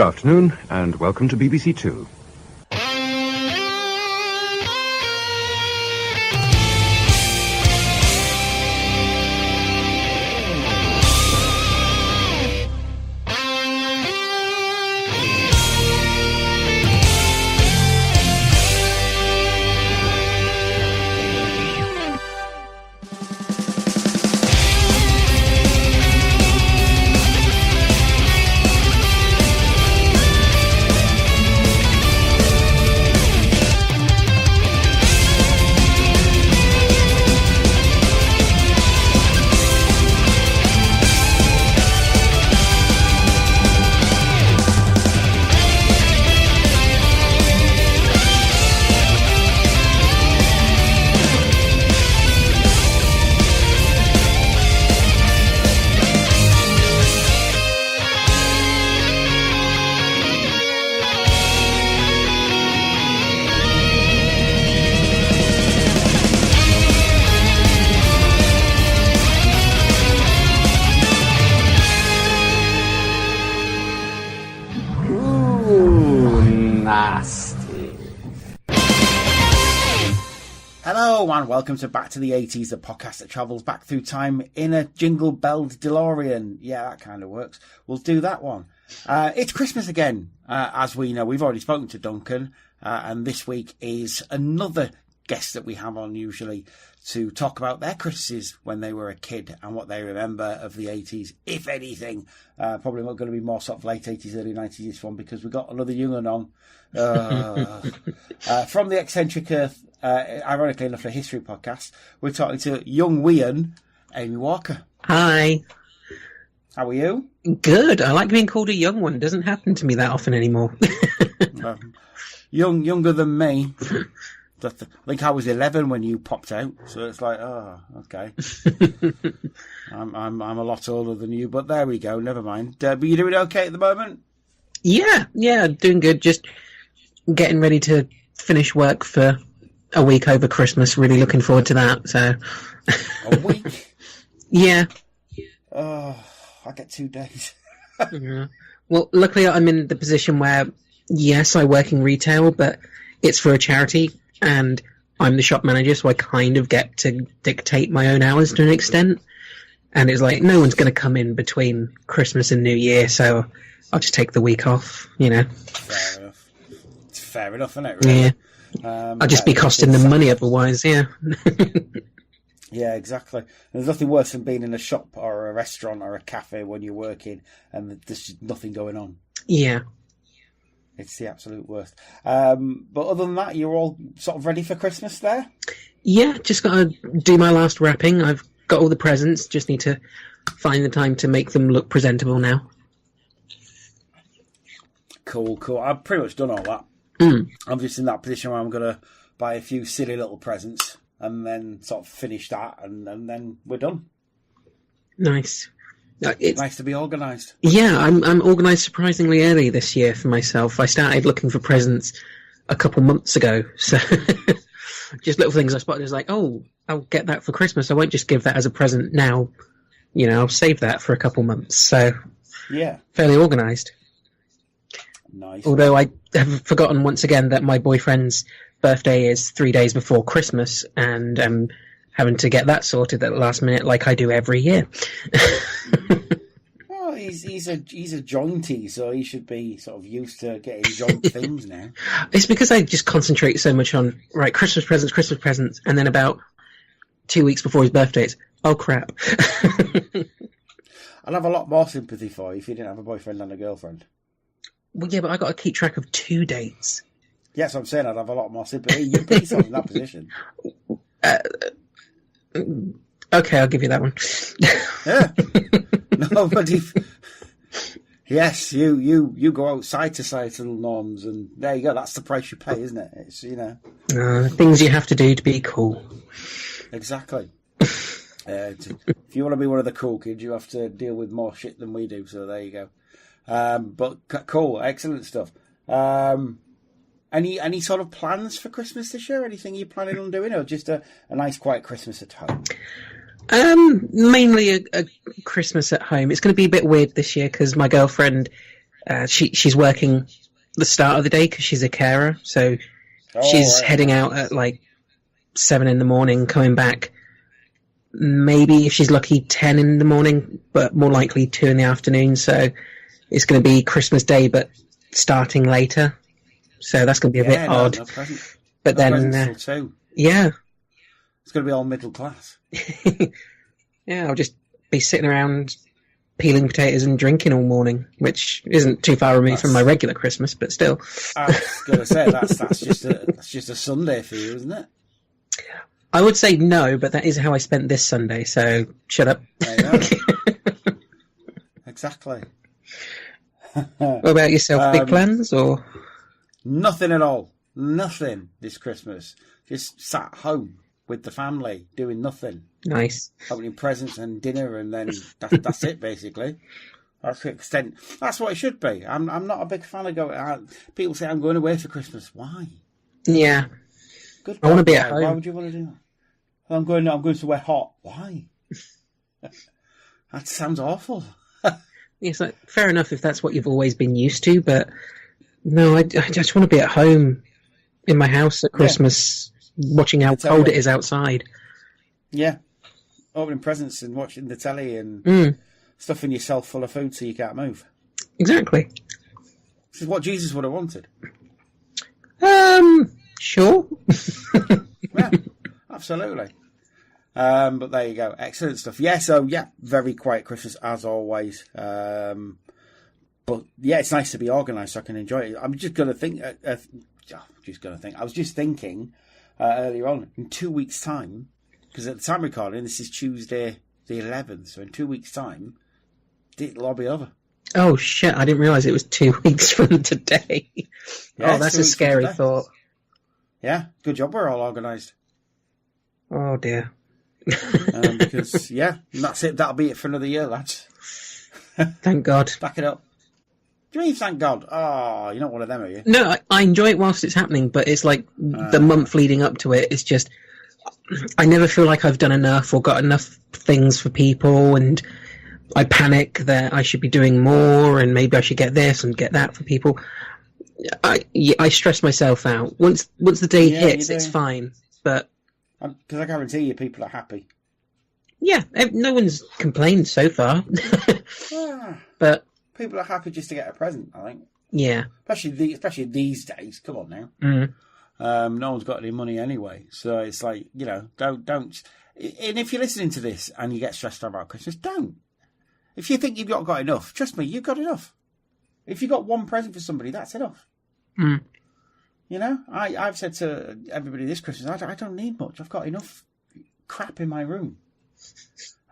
afternoon, and welcome to BBC Two. Hello and welcome to Back to the 80s, the podcast that travels back through time in a jingle-belled DeLorean. Yeah, that kind of works. We'll do that one. It's Christmas again, as we know. We've already spoken to Duncan, and this week is another guest that we have on usually to talk about their Christmases when they were a kid and what they remember of the 80s, if anything. Probably not going to be more sort of late 80s, early 90s, this one, because we've got another young one on. From the Eccentric Earth, ironically enough, a history podcast, we're talking to young Wian, Amy Walker. Hi. How are you? Good. I like being called a young one. It doesn't happen to me that often anymore. Younger than me. I think I was 11 when you popped out, so it's like, oh, okay. I'm a lot older than you, but there we go. Never mind. But you doing okay at the moment? Yeah, doing good. Just getting ready to finish work for a week over Christmas. Really looking forward to that. So a week? Yeah. Oh, I get 2 days. Yeah. Well, luckily I'm in the position where, yes, I work in retail, but it's for a charity. And I'm the shop manager, so I kind of get to dictate my own hours to an extent. And it's like, no one's going to come in between Christmas and New Year, so I'll just take the week off, you know. Fair enough. It's fair enough, isn't it, really? Yeah. I'll just be costing them money otherwise, yeah. Yeah, exactly. There's nothing worse than being in a shop or a restaurant or a cafe when you're working and there's just nothing going on. Yeah. It's the absolute worst. But other than that, you're all sort of ready for Christmas there? Yeah, just got to do my last wrapping. I've got all the presents. Just need to find the time to make them look presentable now. Cool. I've pretty much done all that. I'm just in that position where I'm going to buy a few silly little presents and then sort of finish that and then we're done. Nice. It's nice to be organised. Yeah, I'm organised surprisingly early this year for myself. I started looking for presents a couple months ago, so just little things I spotted. It's like, oh, I'll get that for Christmas. I won't just give that as a present now. You know, I'll save that for a couple months. So yeah, fairly organised. Nice. Although I have forgotten once again that my boyfriend's birthday is 3 days before Christmas, and I'm having to get that sorted at the last minute, like I do every year. Well, he's a jointy, so he should be sort of used to getting joint things now. It's because I just concentrate so much on Christmas presents, and then about 2 weeks before his birthday, it's oh crap. I'd have a lot more sympathy for you if you didn't have a boyfriend and a girlfriend. Well, yeah, but I got to keep track of 2 dates. Yes, I'm saying I'd have a lot more sympathy. You'd be sort of in that position. Okay, I'll give you that one. Yeah. No, but yes, you go outside societal norms, and there you go. That's the price you pay, isn't it? It's, you know, things you have to do to be cool. Exactly. If you want to be one of the cool kids, you have to deal with more shit than we do. So there you go. But cool, excellent stuff. Any sort of plans for Christmas this year? Anything you're planning on doing, or just a nice quiet Christmas at home? Mainly a Christmas at home. It's going to be a bit weird this year because my girlfriend She's working the start of the day because she's a carer, so she's heading out at like 7 a.m, coming back maybe if she's lucky 10 a.m, but more likely 2 p.m. So it's going to be Christmas Day, but starting later. So that's going to be a bit odd. No present. But then, too. Yeah, it's going to be all middle class. Yeah, I'll just be sitting around peeling potatoes and drinking all morning, which isn't too far removed from my regular Christmas, but still. I was going to say that's just a Sunday for you, isn't it? I would say no, but that is how I spent this Sunday. So shut up. There you go. Exactly. What about yourself? Big plans or nothing at all? Nothing this Christmas. Just sat home with the family doing nothing. Nice. Opening presents and dinner, and then that's it basically. That's the extent. That's what it should be. I'm not a big fan of going out. People say I'm going away for Christmas. Why? Yeah. Good. I want to be at home. Why would you want to do that? I'm going somewhere hot. Why? That sounds awful. It's like, fair enough if that's what you've always been used to, but no, I just want to be at home in my house at Christmas, watching how cold it is outside. Yeah. Opening presents and watching the telly and stuffing yourself full of food so you can't move. Exactly. This is what Jesus would have wanted. Sure. Yeah, absolutely. But there you go. Excellent stuff. Yeah, so very quiet Christmas as always. But yeah, it's nice to be organised so I can enjoy it. I'm just going to think. I was just thinking earlier on, in 2 weeks' time, because at the time recording, this is Tuesday the 11th, so in 2 weeks' time, it'll all be over. Oh shit! I didn't realise it was 2 weeks from today. Yeah, that's a scary thought. Yeah, good job. We're all organised. Oh dear. Because that's it. That'll be it for another year, lads. Thank God. Back it up. Do you mean thank God? Oh, you're not one of them, are you? No, I enjoy it whilst it's happening, but it's like the month leading up to it. It's just I never feel like I've done enough or got enough things for people, and I panic that I should be doing more, and maybe I should get this and get that for people. I stress myself out. Once the day hits, it's fine. But because I guarantee you, people are happy. Yeah, no one's complained so far. But people are happy just to get a present, I think. Yeah, especially these days. Come on now. No one's got any money anyway, so it's like, don't. And if you're listening to this and you get stressed out about Christmas, don't. If you think you've got enough, trust me, you've got enough. If you got one present for somebody, that's enough. I've said to everybody this Christmas, I don't need much. I've got enough crap in my room.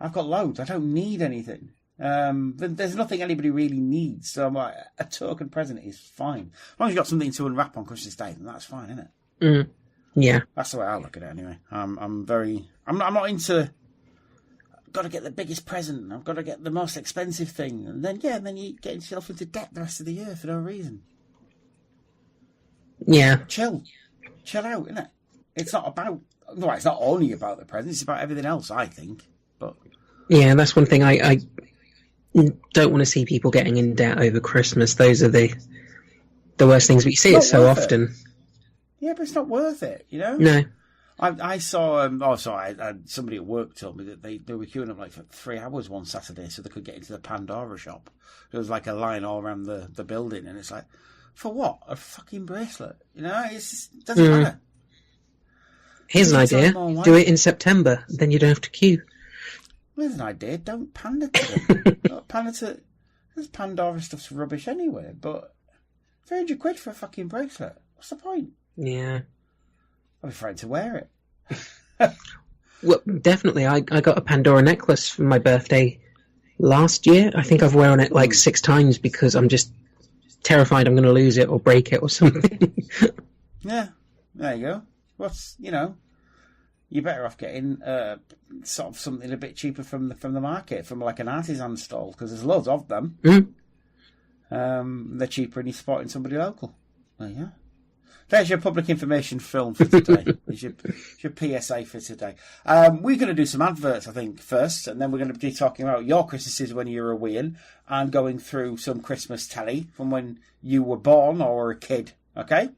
I've got loads. I don't need anything. There's nothing anybody really needs. So a token present is fine. As long as you've got something to unwrap on Christmas Day, then that's fine, isn't it? Yeah. That's the way I look at it anyway. I'm not into, I've got to get the biggest present. I've got to get the most expensive thing. And then you get yourself into debt the rest of the year for no reason. Yeah. Chill out, isn't it? It's not only about the presents, it's about everything else, I think. But yeah, that's one thing I don't want to see people getting in debt over Christmas. Those are the worst things. We see it so often. Yeah, but it's not worth it, No. I saw, somebody at work told me that they were queuing up like for 3 hours one Saturday so they could get into the Pandora shop. There was like a line all around the building, and it's like, for what? A fucking bracelet? It doesn't matter. Here's an idea. Do it in September, then you don't have to queue. Here's an idea. Don't pander to them. Don't pander to... This Pandora stuff's rubbish anyway, but £300 for a fucking bracelet. What's the point? Yeah. I'll be frightened to wear it. Well, definitely. I got a Pandora necklace for my birthday last year. I think I've worn it like 6 times because I'm just terrified I'm going to lose it or break it or something. Yeah, there you go. You're better off getting sort of something a bit cheaper from the market, from like an artisan stall, because there's loads of them. They're cheaper and you're supporting somebody local. There you go. There's your public information film for today. There's your PSA for today. We're going to do some adverts, I think, first, and then we're going to be talking about your Christmases when you were a weein' and going through some Christmas telly from when you were born or a kid. Okay?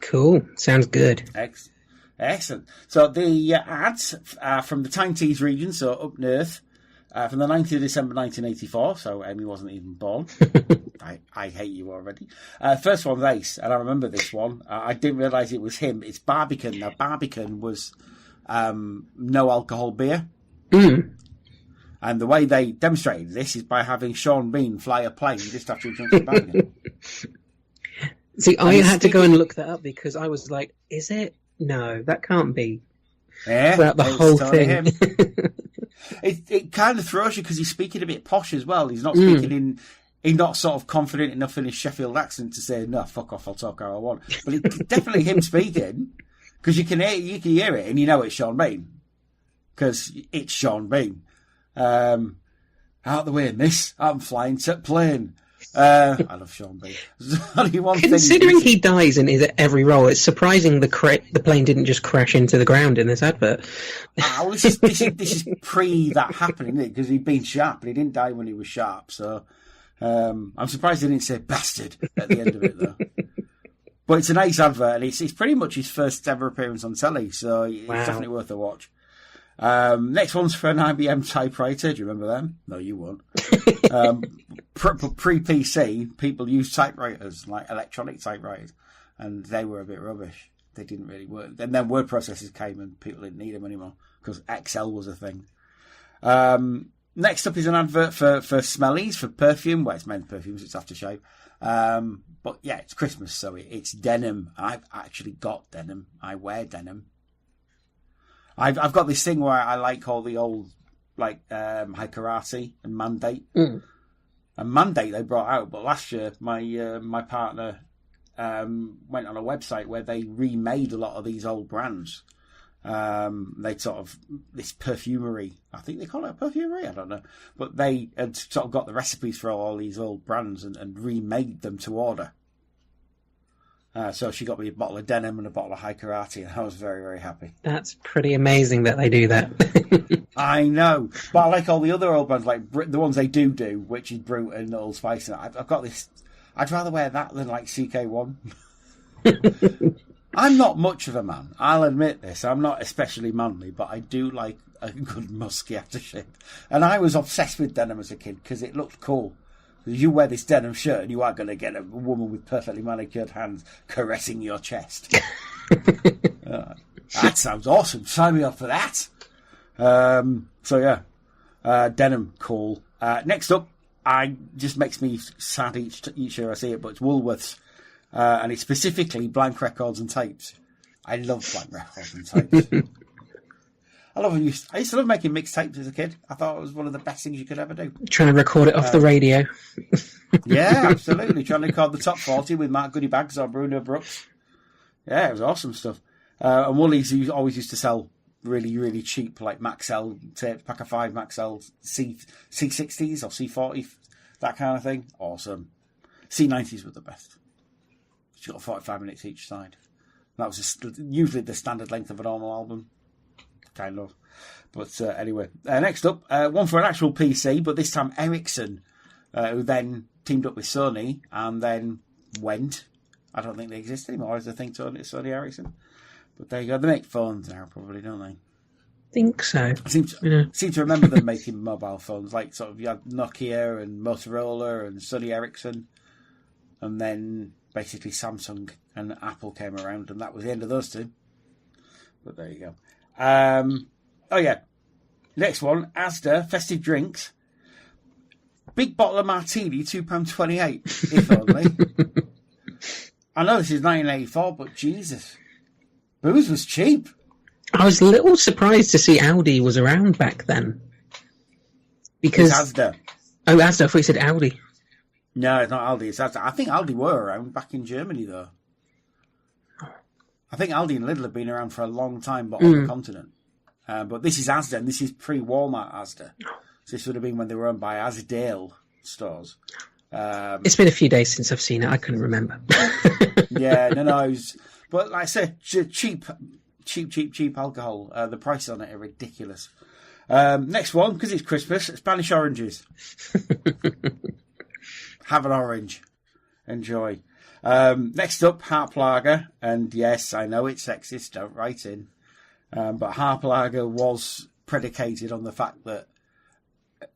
Cool. Sounds good. Excellent. So the ads from the Tyne Tees region, so up north, from the 19th of December 1984, so Amy wasn't even born. I hate you already. First one's Ace, and I remember this one. I didn't realise it was him. It's Barbican. Now, Barbican was no alcohol beer. Mm. And the way they demonstrated this is by having Sean Bean fly a plane just after he drank some Barbican. See, I had to go and look that up because I was like, is it? No, that can't be. Yeah, throughout the whole thing. It kind of throws you because he's speaking a bit posh as well. He's not speaking in... He's not sort of confident enough in his Sheffield accent to say, no, fuck off, I'll talk how I want. But it's definitely him speaking, because you can hear it, and you know it's Sean Bean. Because it's Sean Bean. Out the way, miss. I'm flying to plane. I love Sean Bean. Considering he dies in every role, it's surprising the plane didn't just crash into the ground in this advert. Well, this is pre that happening, isn't it? Because he'd been sharp, but he didn't die when he was sharp, so... I'm surprised they didn't say bastard at the end of it, though. But it's a nice advert, and it's pretty much his first ever appearance on telly, so it's definitely worth a watch. Next one's for an IBM typewriter. Do you remember them? No, you won't. Pre-PC, people used typewriters, like electronic typewriters, and they were a bit rubbish. They didn't really work. And then word processors came, and people didn't need them anymore, because Excel was a thing. Next up is an advert for Smellies, for perfume. Well, it's men's perfumes, it's aftershave. But yeah, it's Christmas, so it's denim. I've actually got denim. I wear denim. I've got this thing where I like all the old, like, High Karate and Mandate. Mm. And Mandate they brought out, but last year my partner went on a website where they remade a lot of these old brands. They sort of, this perfumery, I think they call it a perfumery, I don't know, but they had sort of got the recipes for all these old brands and remade them to order. So she got me a bottle of denim and a bottle of High Karate, and I was very, very happy. That's pretty amazing that they do that. I know, but I like all the other old brands, like the ones they do, which is Brute and Old Spice. I've got this, I'd rather wear that than like CK1. I'm not much of a man. I'll admit this. I'm not especially manly, but I do like a good musky aftershave. And I was obsessed with denim as a kid because it looked cool. You wear this denim shirt and you are going to get a woman with perfectly manicured hands caressing your chest. That sounds awesome. Sign me up for that. So yeah, denim, cool. Next up, just makes me sad each year I see it, but it's Woolworths. And it's specifically blank records and tapes. I love blank records and tapes. I used to love making mixtapes as a kid. I thought it was one of the best things you could ever do. Trying to record it off the radio. Yeah, absolutely. Trying to record the top 40 with Mark Goodiebags or Bruno Brooks. Yeah, it was awesome stuff. And Woolies always used to sell really, really cheap, like Maxell tapes, pack of 5 Maxell C60s or C40, that kind of thing. Awesome. C90s were the best. She got 45 minutes each side. That was usually the standard length of a normal album. Kind of. But anyway. Next up, one for an actual PC, but this time Ericsson, who then teamed up with Sony and then went. I don't think they exist anymore as I think Sony Ericsson. But there you go. They make phones now, probably, don't they? Think so. I seem to remember them making mobile phones. Like, sort of, you had Nokia and Motorola and Sony Ericsson. And then basically Samsung and Apple came around, and that was the end of those two. But there you go. Oh yeah, next one, Asda festive drinks, big bottle of martini, £2.28, if only. I know this is 1984, but Jesus, booze was cheap. I was a little surprised to see Aldi was around back then. Because it's Asda. Oh, Asda. I thought you said Aldi. No, it's not Aldi. It's Asda. I think Aldi were around back in Germany, though. I think Aldi and Lidl have been around for a long time, but on the continent. But this is Asda, and this is pre-Walmart Asda. So this would have been when they were owned by Asdale stores. It's been a few days since I've seen it. I couldn't remember. Yeah, no. But like I said, cheap alcohol. The prices on it are ridiculous. Next one, because it's Christmas, Spanish oranges. Have an orange. Enjoy. Next up, Harp Lager. And yes, I know it's sexist, don't write in. But Harp Lager was predicated on the fact that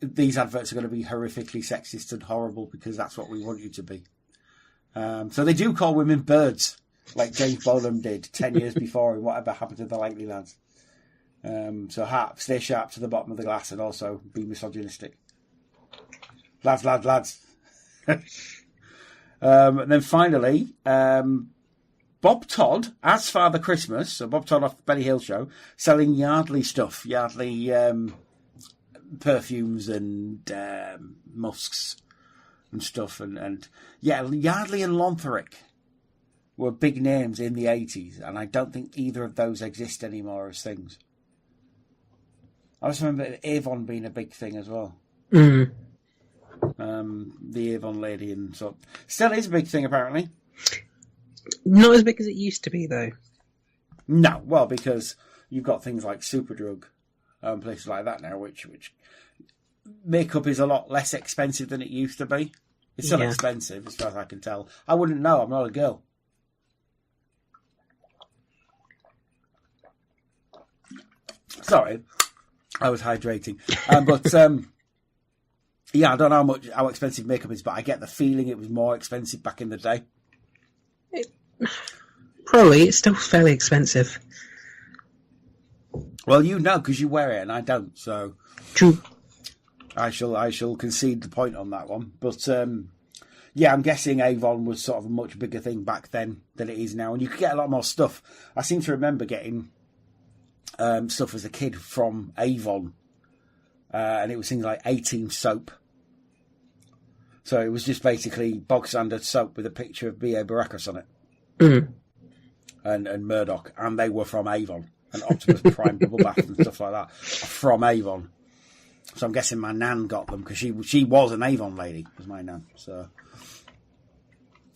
these adverts are going to be horrifically sexist and horrible because that's what we want you to be. So they do call women birds, like James Bonham did 10 years before in Whatever Happened to the Likely Lads. So Harp, stay sharp to the bottom of the glass and also be misogynistic. Lads. And then finally, Bob Todd, as Father Christmas, so Bob Todd off the Benny Hill show, selling Yardley stuff, Yardley perfumes and musks and stuff. And Yardley and Lonthoric were big names in the 80s, and I don't think either of those exist anymore as things. I just remember Avon being a big thing as well. Mm. The Avon lady, and so still is a big thing apparently. Not as big as it used to be, though. No, well, because you've got things like Superdrug and places like that now, which makeup is a lot less expensive than it used to be. It's still expensive, as far as I can tell. I wouldn't know. I'm not a girl. Sorry, I was hydrating. But I don't know how expensive makeup is, but I get the feeling it was more expensive back in the day. Probably, it's still fairly expensive. Well, you know, because you wear it and I don't, so True. I shall concede the point on that one. But I'm guessing Avon was sort of a much bigger thing back then than it is now, and you could get a lot more stuff. I seem to remember getting stuff as a kid from Avon, and it was things like A-Team soap. So it was just basically bog standard soap with a picture of B.A. Baracus on it. Mm. And Murdoch, and they were from Avon, and Optimus Prime Bubble Bath and stuff like that from Avon. So I'm guessing my nan got them because she was an Avon lady, was my nan. So,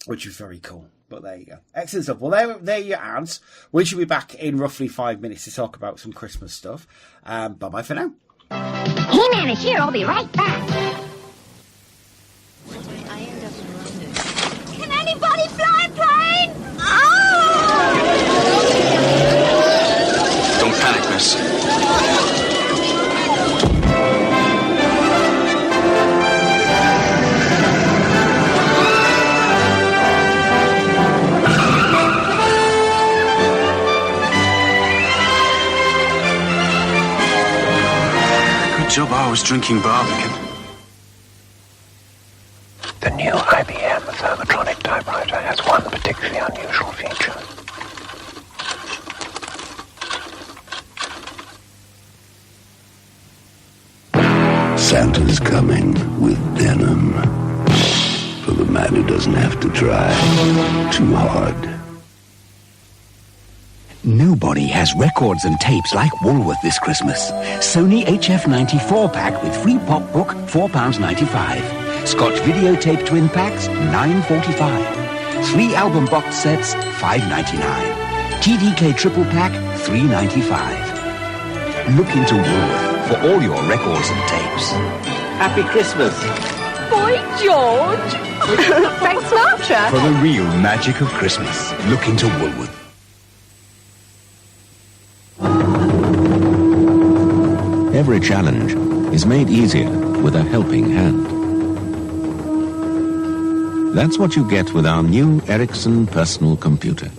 which was very cool. But there you go, excellent stuff. Well, there are your ads. We should be back in roughly 5 minutes to talk about some Christmas stuff. Bye bye for now. He-Man is here. I'll be right back. Can anybody fly a plane? Oh! Don't panic, miss. Good job I was drinking Barbican. The new IBM Thermotronic typewriter has one particularly unusual feature. Santa's coming with denim for the man who doesn't have to try too hard. Nobody has records and tapes like Woolworth this Christmas. Sony HF94 pack with free pop book, £4.95. Scotch videotape twin packs, $9.45. 3 album box sets, $5.99. TDK triple pack, $3.95. Look into Woolworth for all your records and tapes. Happy Christmas. Boy George. Frank Sinatra. For the real magic of Christmas, look into Woolworth. Every challenge is made easier with a helping hand. That's what you get with our new Ericsson personal computer.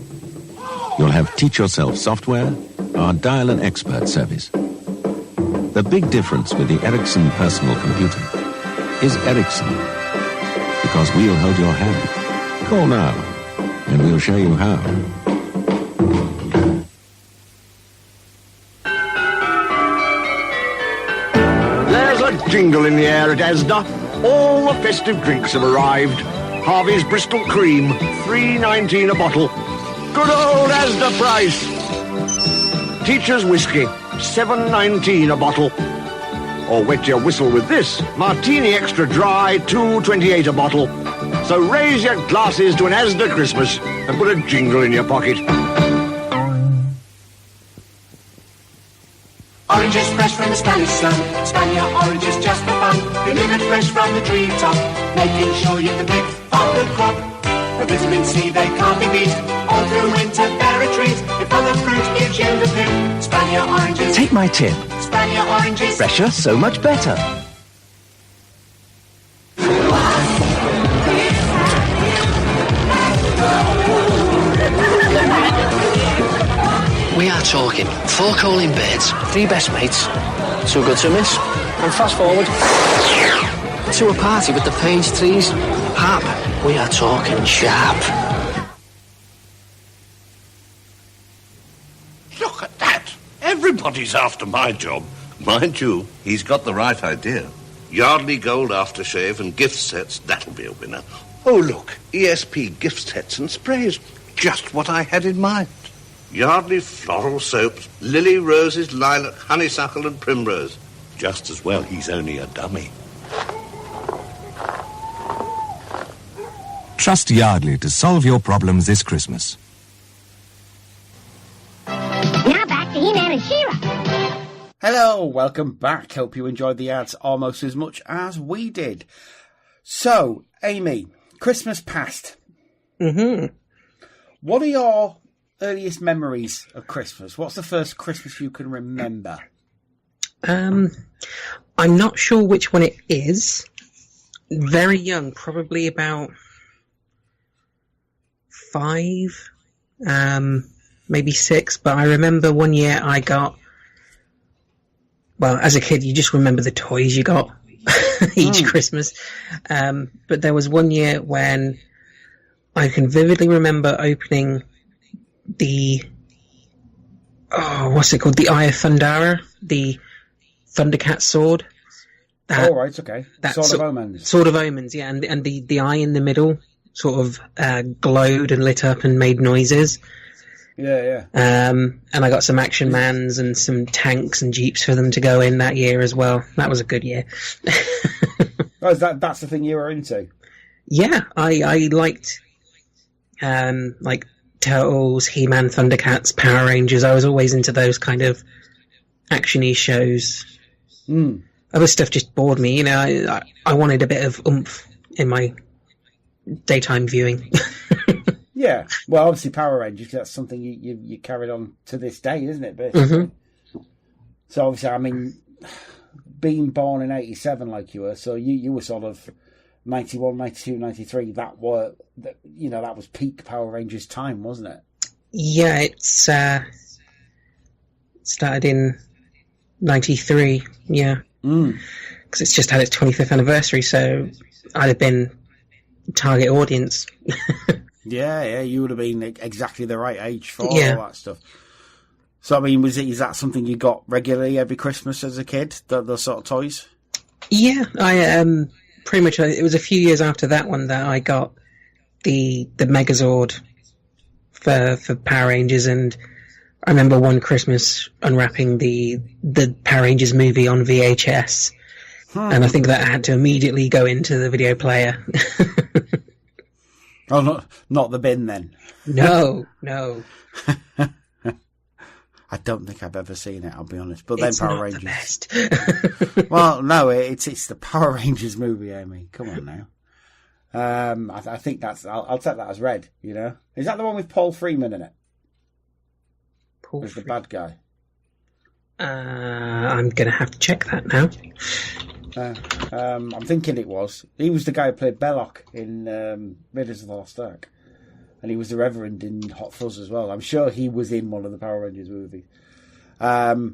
You'll have Teach Yourself software, our Dial an Expert service. The big difference with the Ericsson personal computer is Ericsson, because we'll hold your hand. Call now, and we'll show you how. There's a jingle in the air at Asda. All the festive drinks have arrived. Harvey's Bristol Cream, $3.19 a bottle. Good old Asda price. Teacher's Whiskey, $7.19 a bottle. Or wet your whistle with this, Martini Extra Dry, $2.28 a bottle. So raise your glasses to an Asda Christmas and put a jingle in your pocket. Oranges fresh from the Spanish sun. Spaniard oranges just for fun. Delivered fresh from the treetop. Making sure you can pick from the crop. For vitamin C they can't be beat. All through winter they're a treat. If other fruit gives you the pip. Spaniard oranges. Take my tip. Spaniard oranges. Fresher, so much better. We are talking 4 calling birds, 3 best mates, 2 good to miss, and fast forward to a party with the page trees. Hap, we are talking sharp. Look at that. Everybody's after my job. Mind you, he's got the right idea. Yardley Gold aftershave and gift sets, that'll be a winner. Oh, look, ESP gift sets and sprays. Just what I had in mind. Yardley floral soaps, lily, roses, lilac, honeysuckle and primrose. Just as well he's only a dummy. Trust Yardley to solve your problems this Christmas. Now back to He-Man and She-Ra. Hello, welcome back. Hope you enjoyed the ads almost as much as we did. So, Amy, Christmas past. Mm-hmm. What are your earliest memories of Christmas? What's the first Christmas you can remember? I'm not sure which one it is. Very young, probably about 5, maybe 6. But I remember one year I got, well, as a kid, you just remember the toys you got each Christmas. But there was one year when I can vividly remember opening the, what's it called? The Eye of Thundara, the Thundercat sword. That, right, okay. Sword of Omens. Sword of Omens, yeah, and the eye in the middle sort of glowed and lit up and made noises. Yeah. And I got some Action Mans and some tanks and jeeps for them to go in that year as well. That was a good year. That's the thing you were into? Yeah, I liked like Turtles, He-Man, Thundercats, Power Rangers. I was always into those kind of action-y shows. Other stuff just bored me, you know. I wanted a bit of oomph in my daytime viewing. Yeah, well, obviously Power Rangers, that's something you carried on to this day, isn't it, basically? Mm-hmm. So obviously, I mean, being born in 87 like you were, so you were sort of 91, 92, 93, that was peak Power Rangers time, wasn't it? Yeah, it's started in 93, yeah. Because it's just had its 25th anniversary, so I'd have been target audience. Yeah, you would have been exactly the right age for all that stuff. So, I mean, is that something you got regularly every Christmas as a kid, those sort of toys? Yeah, I pretty much, it was a few years after that one that I got the Megazord for Power Rangers, and I remember one Christmas unwrapping the Power Rangers movie on VHS, and I think that had to immediately go into the video player. Oh, not the bin then? No. I don't think I've ever seen it, I'll be honest. But then Power Rangers. The best. Well, no, it's the Power Rangers movie, Amy. Come on now. I think I'll take that as read, you know. Is that the one with Paul Freeman in it? Who's the bad guy? I'm going to have to check that now. I'm thinking it was. He was the guy who played Belloc in Raiders of the Lost Ark. And he was the Reverend in Hot Fuzz as well. I'm sure he was in one of the Power Rangers movies. So,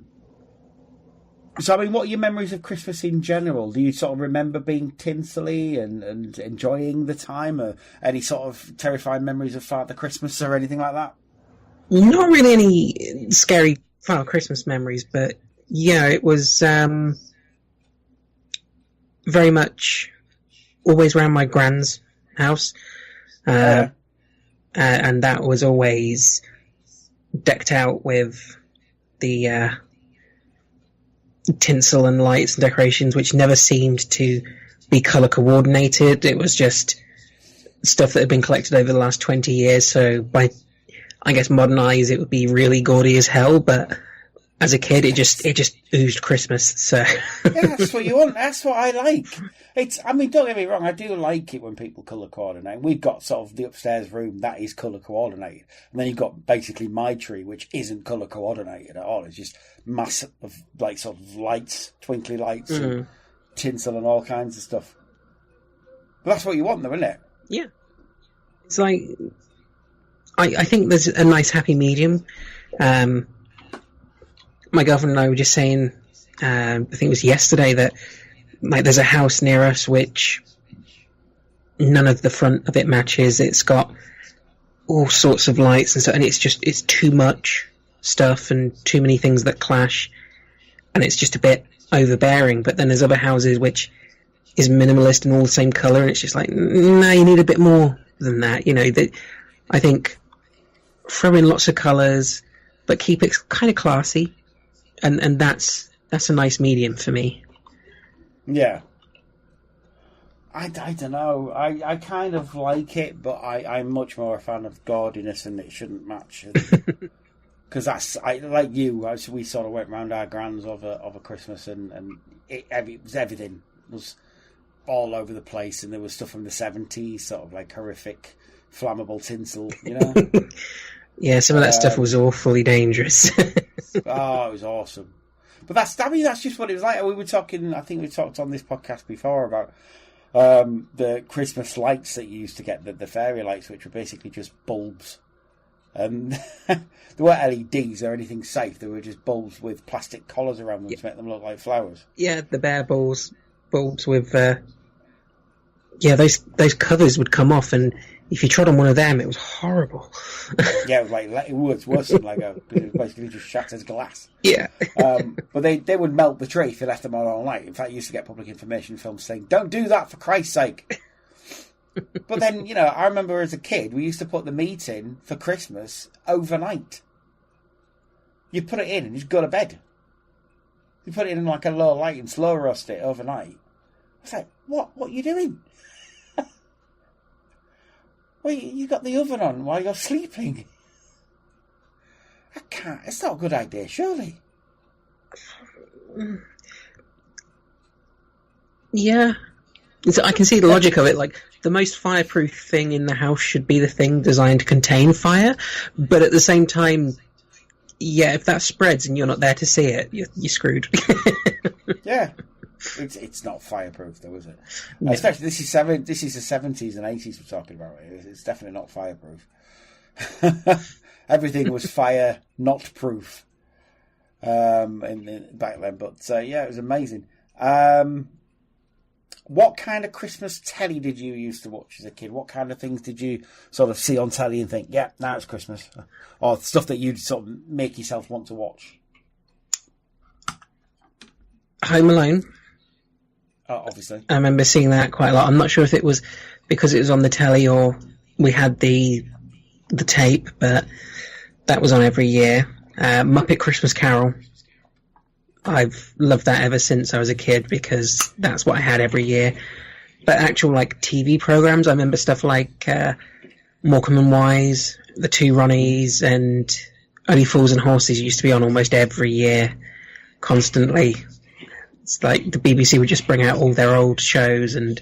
I mean, what are your memories of Christmas in general? Do you sort of remember being tinsely and enjoying the time? Or any sort of terrifying memories of Father Christmas or anything like that? Not really any scary Father Christmas memories, but yeah, it was very much always around my gran's house. And that was always decked out with the tinsel and lights and decorations, which never seemed to be colour coordinated. It was just stuff that had been collected over the last 20 years. So by, I guess, modern eyes, it would be really gaudy as hell. But as a kid, it just oozed Christmas. So yeah, that's what you want. That's what I like. I mean, don't get me wrong. I do like it when people colour coordinate. We've got sort of the upstairs room that is colour coordinated, and then you've got basically my tree, which isn't colour coordinated at all. It's just mass of like sort of lights, twinkly lights, and tinsel, and all kinds of stuff. But that's what you want, though, isn't it? Yeah, it's like I think there's a nice happy medium. My girlfriend and I were just saying, I think it was yesterday, that like there's a house near us which none of the front of it matches. It's got all sorts of lights and stuff, and it's too much stuff and too many things that clash, and it's just a bit overbearing. But then there's other houses which is minimalist and all the same colour, and it's just like, no, you need a bit more than that. You know, I think throw in lots of colours, but keep it kind of classy. And that's a nice medium for me. Yeah. I don't know. I kind of like it, but I'm much more a fan of gaudiness, and it shouldn't match. Because like you, we sort of went round our grands over Christmas, and it was everything was all over the place, and there was stuff from the 70s, sort of like horrific, flammable tinsel, you know? Yeah, some of that stuff was awfully dangerous. Oh, it was awesome. But that's just what it was like. We were talking, I think we talked on this podcast before about the Christmas lights that you used to get, the fairy lights, which were basically just bulbs. They weren't LEDs or anything safe. They were just bulbs with plastic collars around them to make them look like flowers. Yeah, the bare bulbs with... those covers would come off, and if you trod on one of them, it was horrible. Yeah, it was worse than Lego, because it basically just shatters glass. Yeah. But they would melt the tree if you left them on all night. In fact, you used to get public information films saying, "Don't do that, for Christ's sake." But then, you know, I remember as a kid, we used to put the meat in for Christmas overnight. You put it in and you just go to bed. You put it in like a low light and slow roast it overnight. I was like, what are you doing? Well, you got the oven on while you're sleeping. I can't. It's not a good idea, surely. Yeah. I can see the logic of it. Like, the most fireproof thing in the house should be the thing designed to contain fire. But at the same time, yeah, if that spreads and you're not there to see it, you're screwed. Yeah. It's not fireproof, though, is it? No. Especially this is the 70s and 80s we're talking about. It's definitely not fireproof. Everything was fire not proof back then. But yeah, it was amazing. What kind of Christmas telly did you used to watch as a kid? What kind of things did you sort of see on telly and think, yeah, now it's Christmas? Or stuff that you'd sort of make yourself want to watch? Home Alone. Oh, obviously. I remember seeing that quite a lot. I'm not sure if it was because it was on the telly or we had the tape, but that was on every year. Muppet Christmas Carol. I've loved that ever since I was a kid because that's what I had every year. But actual like TV programs, I remember stuff like Morecambe and Wise, The Two Ronnies, and Only Fools and Horses used to be on almost every year, constantly. It's like the BBC would just bring out all their old shows and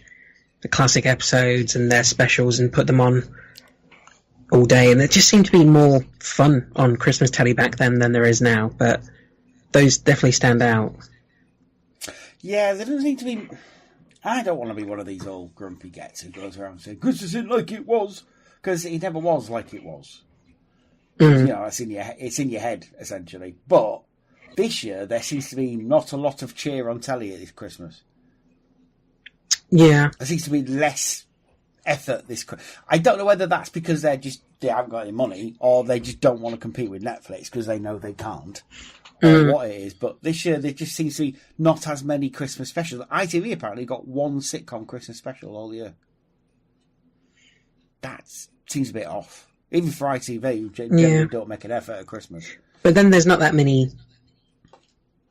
the classic episodes and their specials and put them on all day. And it just seemed to be more fun on Christmas telly back then than there is now. But those definitely stand out. Yeah, there doesn't seem to be... I don't want to be one of these old grumpy gets who goes around saying, Christmas isn't like it was. Because it never was like it was. You know, it's in your head, essentially. But this year, there seems to be not a lot of cheer on telly at this Christmas. Yeah. There seems to be less effort this Christmas. I don't know whether that's because they haven't got any money, or they just don't want to compete with Netflix because they know they can't. Or what it is. But this year, there just seems to be not as many Christmas specials. ITV apparently got one sitcom Christmas special all year. That seems a bit off. Even for ITV, who generally don't make an effort at Christmas. But then there's not that many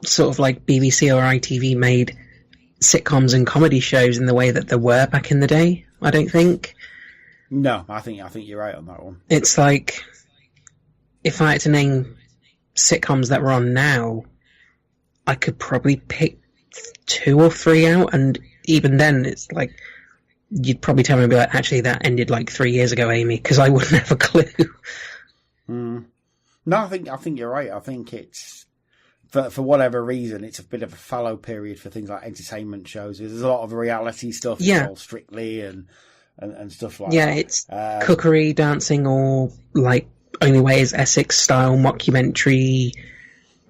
sort of like BBC or ITV made sitcoms and comedy shows in the way that there were back in the day, I don't think. No, I think you're right on that one. It's like, if I had to name sitcoms that were on now, I could probably pick 2 or 3 out, and even then, it's like you'd probably tell me, be like, actually, that ended like 3 years ago, Amy, because I wouldn't have a clue. No, I think you're right. I think it's for whatever reason, it's a bit of a fallow period for things like entertainment shows. There's a lot of reality stuff, Yeah. all Strictly and stuff like Yeah, that. it's cookery, dancing, or like Only Way is Essex style mockumentary.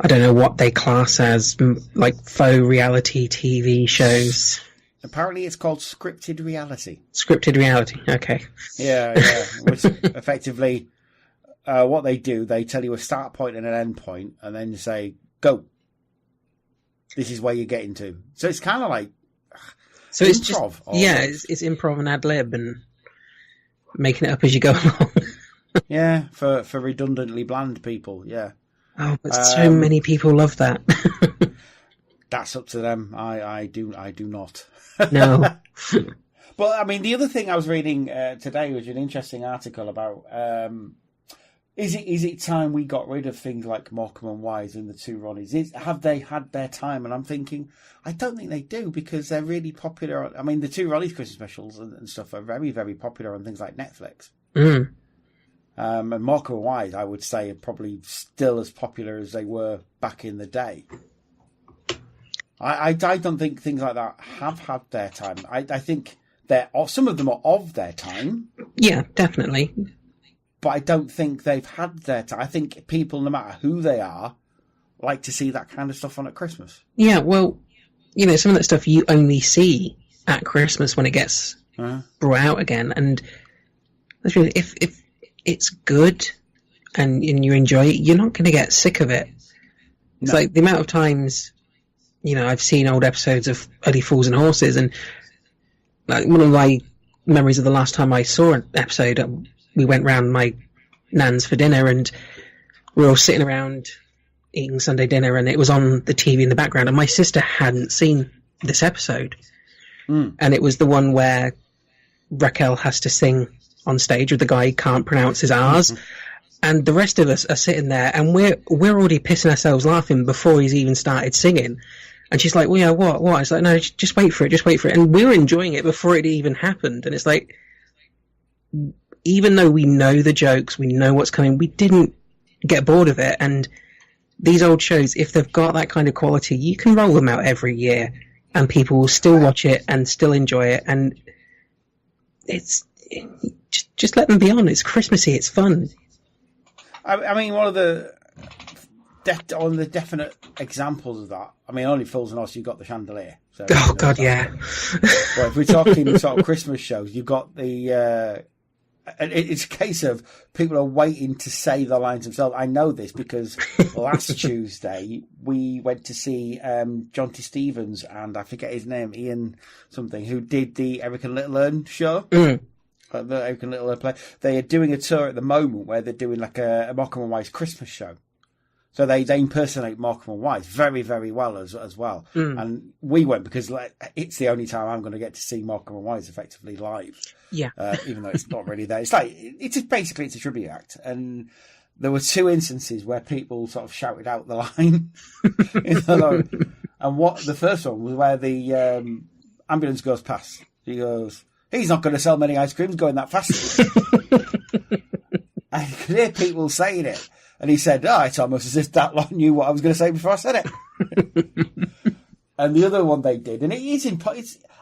I don't know what they class as, like faux reality TV shows. Apparently, it's called scripted reality. Scripted reality, okay. Yeah. Which effectively, what they do, they tell you a start point and an end point, and then say, "Go. This is where you're getting to." So it's kind of like so it's improv. Just, it's improv and ad lib and making it up as you go along. Yeah, for redundantly bland people. Yeah. Oh, but so many people love that. That's up to them. I do not. No. But I mean, the other thing I was reading today was an interesting article about is it time we got rid of things like Morecambe and Wise and the two Ronnies? Have they had their time? And I'm thinking, I don't think they do, because they're really popular. I mean, the two Ronnies Christmas specials and stuff are very, very popular on things like Netflix. Mm. And Morecambe and Wise, I would say, are probably still as popular as they were back in the day. I don't think things like that have had their time. I think some of them are of their time. Yeah, definitely. But I don't think they've had their time. I think people, no matter who they are, like to see that kind of stuff on at Christmas. Yeah, well, you know, some of that stuff you only see at Christmas when it gets brought out again. And if it's good and you enjoy it, you're not going to get sick of it. It's like the amount of times, you know, I've seen old episodes of Only Fools and Horses, and like one of my memories of the last time I saw an episode, we went round my nan's for dinner, and we were all sitting around eating Sunday dinner, and it was on the TV in the background, and my sister hadn't seen this episode. And it was the one where Raquel has to sing on stage with the guy who can't pronounce his R's. And the rest of us are sitting there, and we're already pissing ourselves laughing before he's even started singing. And she's like, well, yeah, what? It's like, no, just wait for it. And we're enjoying it before it even happened. And it's like, even though we know the jokes, we know what's coming, we didn't get bored of it. And these old shows, if they've got that kind of quality, you can roll them out every year and people will still watch it and still enjoy it. And just let them be on. It's Christmassy. It's fun. I mean, one of the definite examples of that, I mean, Only Fools and Horses, you've got the chandelier. So, oh, God, yeah. But if we're talking sort of Christmas shows, you've got the... it's a case of people are waiting to say the lines themselves. I know this because last Tuesday we went to see John T. Stevens and I forget his name, Ian something, who did the Eric and Little Ern show. The Eric and Little Ern play. They are doing a tour at the moment where they're doing like a Morecambe and Wise Christmas show. So they impersonate Morecambe and Wise very, very well as well. And we went because it's the only time I'm going to get to see Morecambe and Wise effectively live. Yeah. Even though it's not really there. It's like, basically it's a tribute act. And there were 2 instances where people sort of shouted out the line. And the first one was where the ambulance goes past. He goes, he's not going to sell many ice creams going that fast. I could hear people saying it. And he said, it's almost as if that lot knew what I was going to say before I said it. And the other one they did, and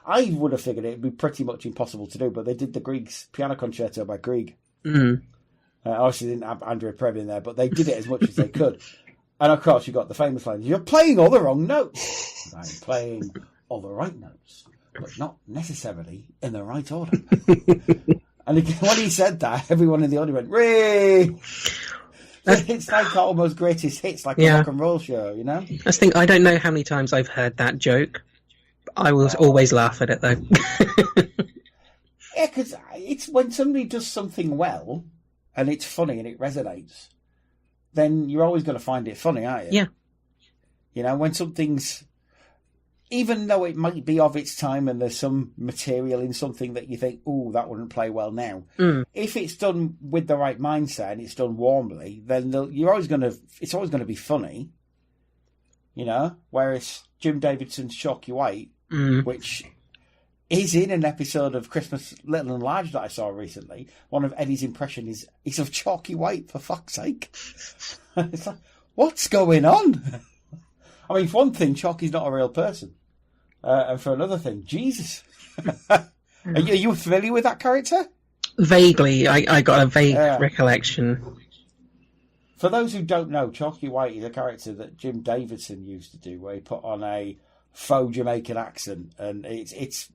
I would have figured it'd be pretty much impossible to do, but they did the Grieg's Piano Concerto by Grieg. Obviously, they didn't have Andrea Previn in there, but they did it as much as they could. And of course, you got the famous line, you're playing all the wrong notes. I'm playing all the right notes, but not necessarily in the right order. And when he said that, everyone in the audience went, "Ray!" It's like almost greatest hits, like a rock and roll show, you know? I don't know how many times I've heard that joke. I will always laugh at it, though. Yeah, because it's when somebody does something well, and it's funny and it resonates, then you're always going to find it funny, aren't you? Yeah. You know, when something's even though it might be of its time and there's some material in something that you think, oh, that wouldn't play well now, if it's done with the right mindset and it's done warmly, then it's always going to be funny, you know. Whereas Jim Davidson's Chalky White, which is in an episode of Christmas Little and Large that I saw recently, one of Eddie's impressions is of Chalky White, for fuck's sake. It's like, what's going on? I mean, for one thing, Chalky's not a real person. And for another thing, Jesus. Are you familiar with that character? Vaguely. I got a vague recollection. For those who don't know, Chalky White is a character that Jim Davidson used to do, where he put on a faux Jamaican accent, and it's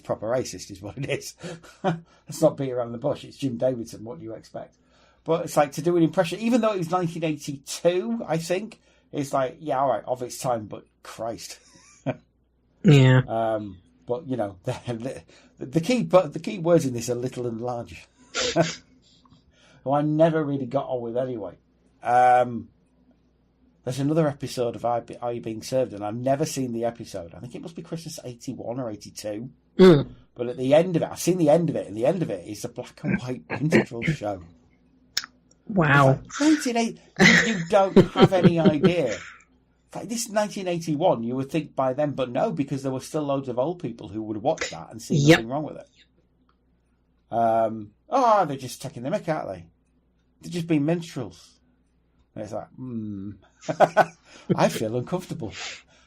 proper racist is what it is. Let's not beat around the bush. It's Jim Davidson. What do you expect? But it's like, to do an impression, even though it was 1982, I think, it's like, yeah, all right, of its time, but Christ. Yeah. But you know, the key words in this are little and large, who I never really got on with anyway. There's another episode of Are You Being Served, and I've never seen the episode. I think it must be Christmas 81 or 82. But at the end of it, I've seen the end of it, and the end of it is a black and white minstrel show. Wow. Like, you don't have any idea. Like, this is 1981, you would think by then, but no, because there were still loads of old people who would watch that and see nothing wrong with it. They're just taking the mick, aren't they? They're just being minstrels. And it's like, I feel uncomfortable.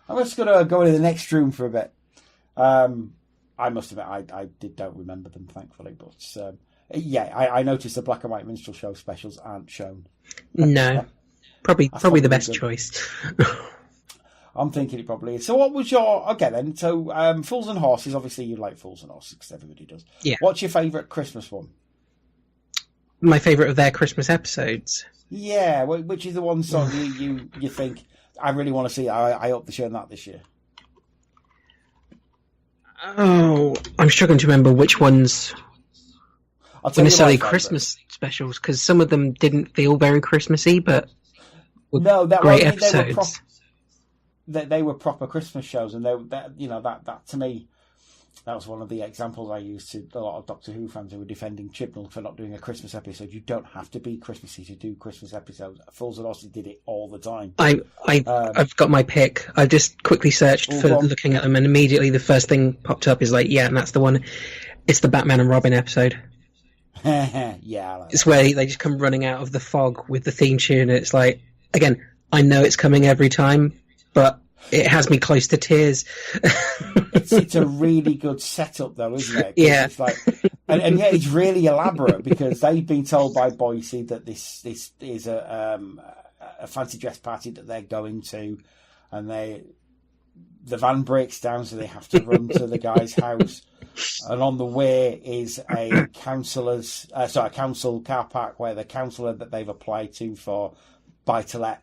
I'm just going to go into the next room for a bit. I must admit, I don't remember them, thankfully, but I noticed the black and white minstrel show specials aren't shown. No. Probably the best choice. I'm thinking it probably is. So what was your... Okay, then. So, Fools and Horses. Obviously, you like Fools and Horses, because everybody does. Yeah. What's your favourite Christmas one? My favourite of their Christmas episodes? Yeah, which is the one song you think, I really want to see. I hope they're showing that this year. Oh, I'm struggling to remember which ones were necessarily Christmas specials, because some of them didn't feel very Christmassy, but great episodes. They were proper Christmas shows, and that to me, that was one of the examples I used to a lot of Doctor Who fans who were defending Chibnall for not doing a Christmas episode. You don't have to be Christmassy to do Christmas episodes. Fools and Horses did it all the time. I've got my pick. I just quickly searched for looking at them, and immediately the first thing popped up is like, yeah, and that's the one. It's the Batman and Robin episode. Yeah, it's where they just come running out of the fog with the theme tune. And it's like, again, I know it's coming every time, but it has me close to tears. It's a really good setup, though, isn't it? Yeah. It's like, and yet it's really elaborate, because they've been told by Boise that this is a fancy dress party that they're going to, and the van breaks down, so they have to run to the guy's house. And on the way is a council car park where the councillor that they've applied to for buy-to-let,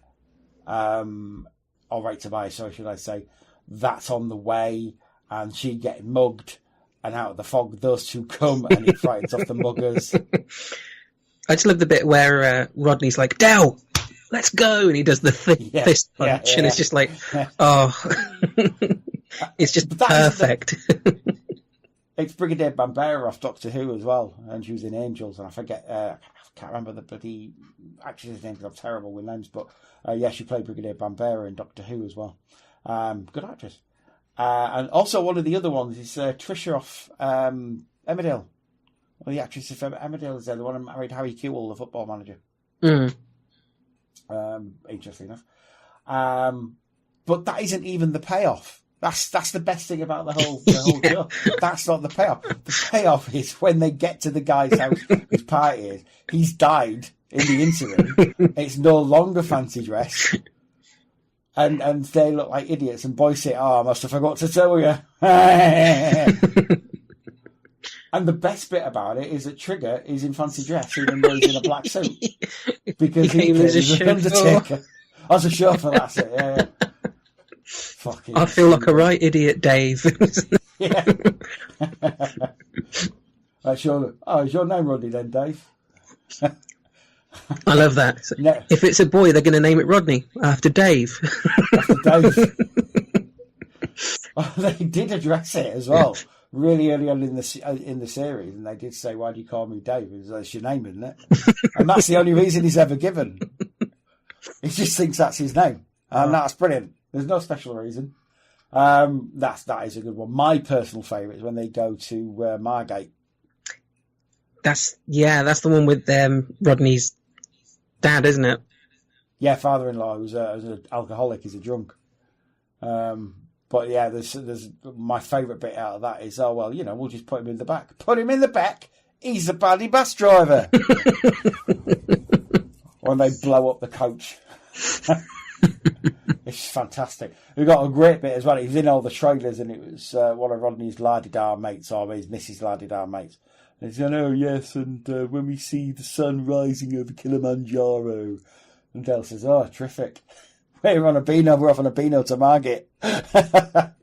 or right to buy, so should I say, that's on the way, and she getting mugged, and out of the fog those two come, and it frightens off the muggers. I just love the bit where Rodney's like, Dell, let's go, and he does the fist punch, and it's just like, it's just perfect. It's Brigadier Bambera off Doctor Who as well, and she was in Angels, and I forget, I can't remember the bloody actress's name because I'm terrible with names, but she played Brigadier Bambera in Doctor Who as well. Good actress. And also one of the other ones is Trisha off Emmerdale. One of the actresses from Emmerdale is there, the one who married Harry Kewell, the football manager. Interesting enough. But that isn't even the payoff. That's the best thing about the whole show. That's not the payoff. The payoff is when they get to the guy's house whose party is. He's died in the interim. It's no longer fancy dress. And they look like idiots, and boys say, I must have forgot to tell you. And the best bit about it is that Trigger is in fancy dress, even though he's in a black suit. Because he plays an Undertaker. As a chauffeur, that's it, yeah. Fucking I feel like a right idiot, Dave. Yeah. Is your name Rodney then, Dave? I love that. No. If it's a boy, they're going to name it Rodney after Dave. After Dave. They did address it as well, really early on in the series, and they did say, "Why do you call me Dave?" It's your name, isn't it? And that's the only reason he's ever given. He just thinks that's his name, and that's brilliant. There's no special reason. That is a good one. My personal favourite is when they go to Margate. That's the one with Rodney's dad, isn't it? Yeah, father-in-law who's an alcoholic. He's a drunk. But yeah, there's my favourite bit out of that is, we'll just put him in the back. Put him in the back. He's a bloody bus driver. When they blow up the coach. It's fantastic. We got a great bit as well. He was in all the trailers, and it was one of Rodney's la-di-da mates, or his Mrs. la-di-da mates. And he's going, "Oh yes, and when we see the sun rising over Kilimanjaro," and Dale says, "Oh, terrific. We're on a Beano. We're off on a Beano to Margate." And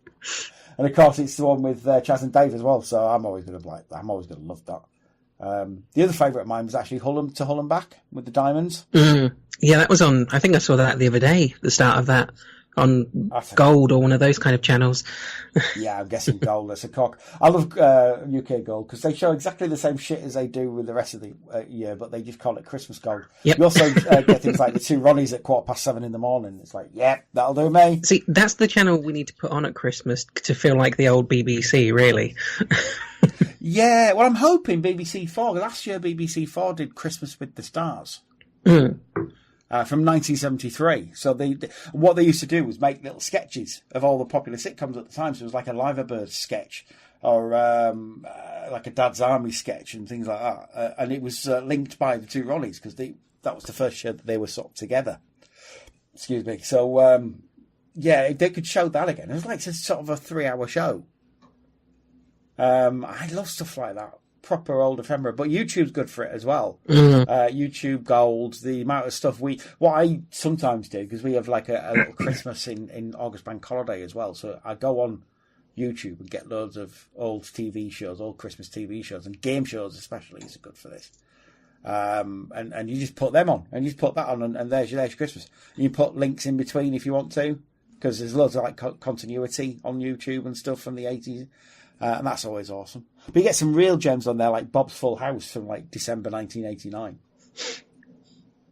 of course, it's the one with Chaz and Dave as well. So I'm always going to love that. The other favourite of mine was actually Hulham to Hulham Back with the diamonds. Yeah, that was on. I think I saw that the other day. The start of that on Gold or one of those kind of channels. Yeah, I'm guessing Gold. That's a cock. I love UK Gold because they show exactly the same shit as they do with the rest of the year, but they just call it Christmas Gold. Yep. You also get things like the two Ronnies at 7:15 in the morning. It's like, yeah, that'll do me. See, that's the channel we need to put on at Christmas to feel like the old BBC, really. Yeah, well, I'm hoping BBC 4. Last year, BBC 4 did Christmas with the Stars. From 1973. So what they used to do was make little sketches of all the popular sitcoms at the time. So it was like a Liverbird sketch or like a Dad's Army sketch and things like that. And it was linked by the two Ronnies because that was the first show that they were sort of together. Excuse me. So, yeah, they could show that again. It was like sort of a 3-hour show. I love stuff like that. Proper old ephemera, but YouTube's good for it as well. YouTube Gold, the amount of stuff what I sometimes do, because we have like a little Christmas in August Bank Holiday as well, so I go on YouTube and get loads of old TV shows, old Christmas TV shows, and game shows especially is good for this. And you just put them on, and you just put that on, and there's your Christmas. And you put links in between if you want to, because there's loads of like continuity on YouTube and stuff from the 80s. And that's always awesome. But you get some real gems on there, like Bob's Full House from like December 1989.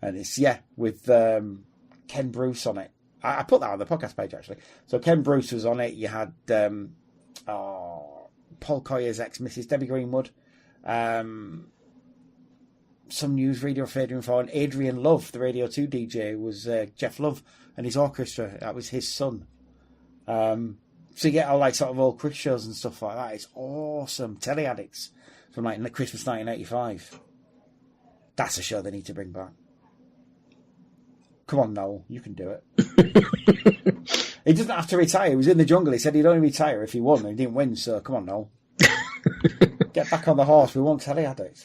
And it's, with Ken Bruce on it. I put that on the podcast page, actually. So Ken Bruce was on it. You had Paul Collier's ex-Mrs. Debbie Greenwood. Some newsreader of Radio Info, and Adrian Love, the Radio 2 DJ, was Jeff Love and his orchestra. That was his son. So you get all like sort of old quiz shows and stuff like that. It's awesome. Telly Addicts from like Christmas 1985. That's a show they need to bring back. Come on, Noel, you can do it. He doesn't have to retire. He was in the jungle. He said he'd only retire if he won, and he didn't win. So come on, Noel, get back on the horse. We want Telly Addicts.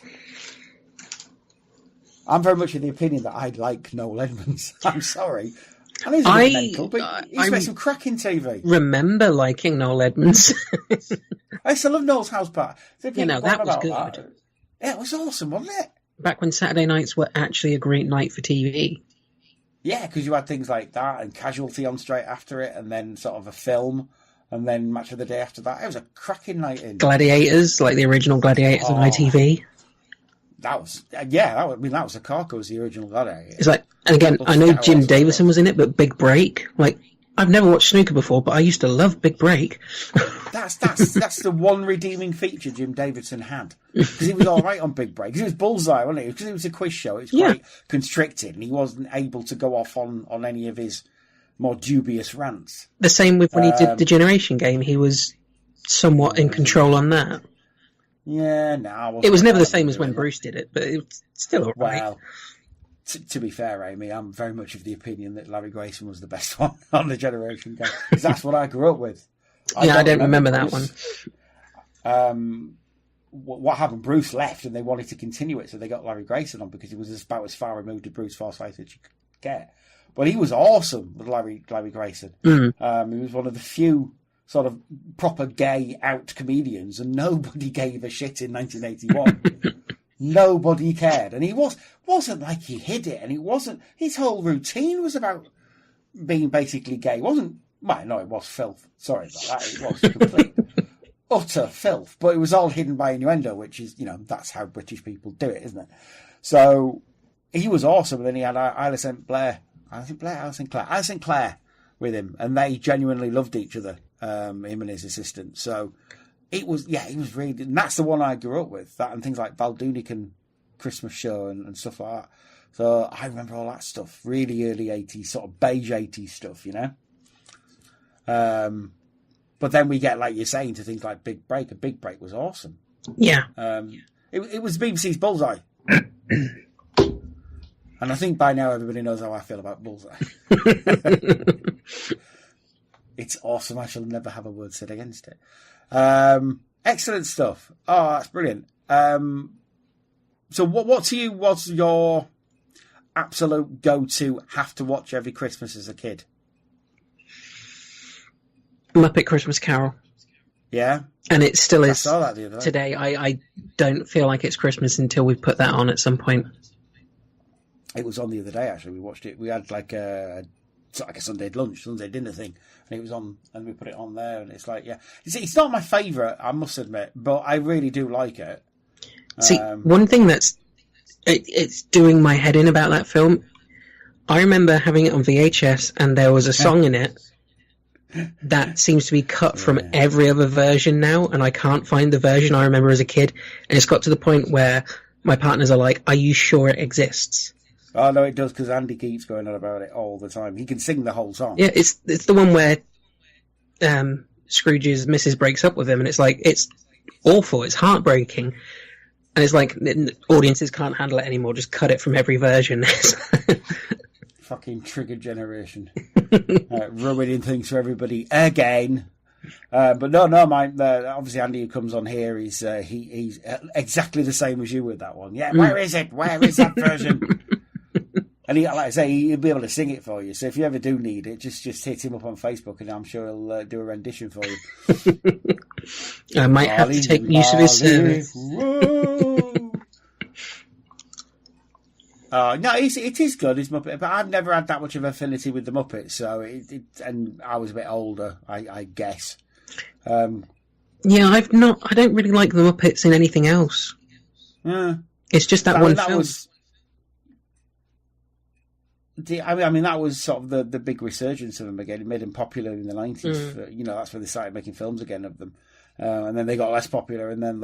I'm very much of the opinion that I like Noel Edmonds. I'm sorry. And he's a bit mental, but he's made some cracking TV. Remember liking Noel Edmonds. I still love Noel's House Party. That was good. That. Yeah, it was awesome, wasn't it? Back when Saturday nights were actually a great night for TV. Yeah, because you had things like that and Casualty on straight after it, and then sort of a film, and then Match of the Day after that. It was a cracking night in. Gladiators, like the original Gladiators on ITV. That was, that was a Carco, was the original Gladiator. It's like, and again, I know Jim Davison was in it, but Big Break, like, I've never watched snooker before, but I used to love Big Break. That's the one redeeming feature Jim Davidson had, because he was all right on Big Break. Because it was bullseye, wasn't it? Because it was a quiz show. It was quite constricted, and he wasn't able to go off on any of his more dubious rants. The same with when he did the Generation Game. He was somewhat in control on that. Yeah, no. It was never the same as when Bruce did it, but it was still all right. Well, to be fair, Amy, I'm very much of the opinion that Larry Grayson was the best one on the Generation Game, because that's what I grew up with. I don't remember that one. What happened? Bruce left, and they wanted to continue it, so they got Larry Grayson on because he was about as far removed to Bruce Forsyth as you could get. But he was awesome with Larry Grayson. He was one of the few sort of proper gay out comedians, and nobody gave a shit in 1981. Nobody cared, and he wasn't like he hid it, and it wasn't. His whole routine was about being basically gay. It wasn't Well, no, it was filth. Sorry about that. It was complete, utter filth. But it was all hidden by innuendo, which is, that's how British people do it, isn't it? So he was awesome. And then he had Alison Clare with him. And they genuinely loved each other, him and his assistant. So he was really... And that's the one I grew up with. That and things like Baldunican Christmas Show and stuff like that. So I remember all that stuff. Really early 80s, sort of beige 80s stuff, But then we get, like you're saying, to things like Big Break. A Big Break was awesome. Yeah. It was BBC's Bullseye. And I think by now everybody knows how I feel about Bullseye. It's awesome. I shall never have a word said against it. Excellent stuff. Oh, that's brilliant. So what to you was your absolute go-to, have to watch every Christmas as a kid? Muppet Christmas Carol. Yeah? And it still is I saw that the other day. Today. I don't feel like it's Christmas until we put that on at some point. It was on the other day, actually. We watched it. We had like a Sunday dinner thing. And it was on, and we put it on there. And it's like, yeah. It's not my favourite, I must admit, but I really do like it. See, one thing it's doing my head in about that film, I remember having it on VHS and there was a song in it that seems to be cut from every other version now, and I can't find the version I remember as a kid. And it's got to the point where my partners are like, "Are you sure it exists?" Oh no, it does, because Andy keeps going on about it all the time. He can sing the whole song. Yeah, it's the one where Scrooge's missus breaks up with him, and it's like, it's awful, it's heartbreaking, and it's like audiences can't handle it anymore. Just cut it from every version. Fucking trigger generation, ruining things for everybody again. But no, obviously Andy, who comes on here, he's exactly the same as you with that one. Yeah, where is it? Where is that version? And like I say, he'll be able to sing it for you. So if you ever do need it, just hit him up on Facebook, and I'm sure he'll do a rendition for you. I might have to take use of his service. No, it is good. It's Muppet, but I've never had that much of affinity with the Muppets. So and I was a bit older, I guess. Yeah, I don't really like the Muppets in anything else. Yeah, it's just that one film. That was sort of the big resurgence of them again. It made them popular in the 90s. That's when they started making films again of them. And then they got less popular, and then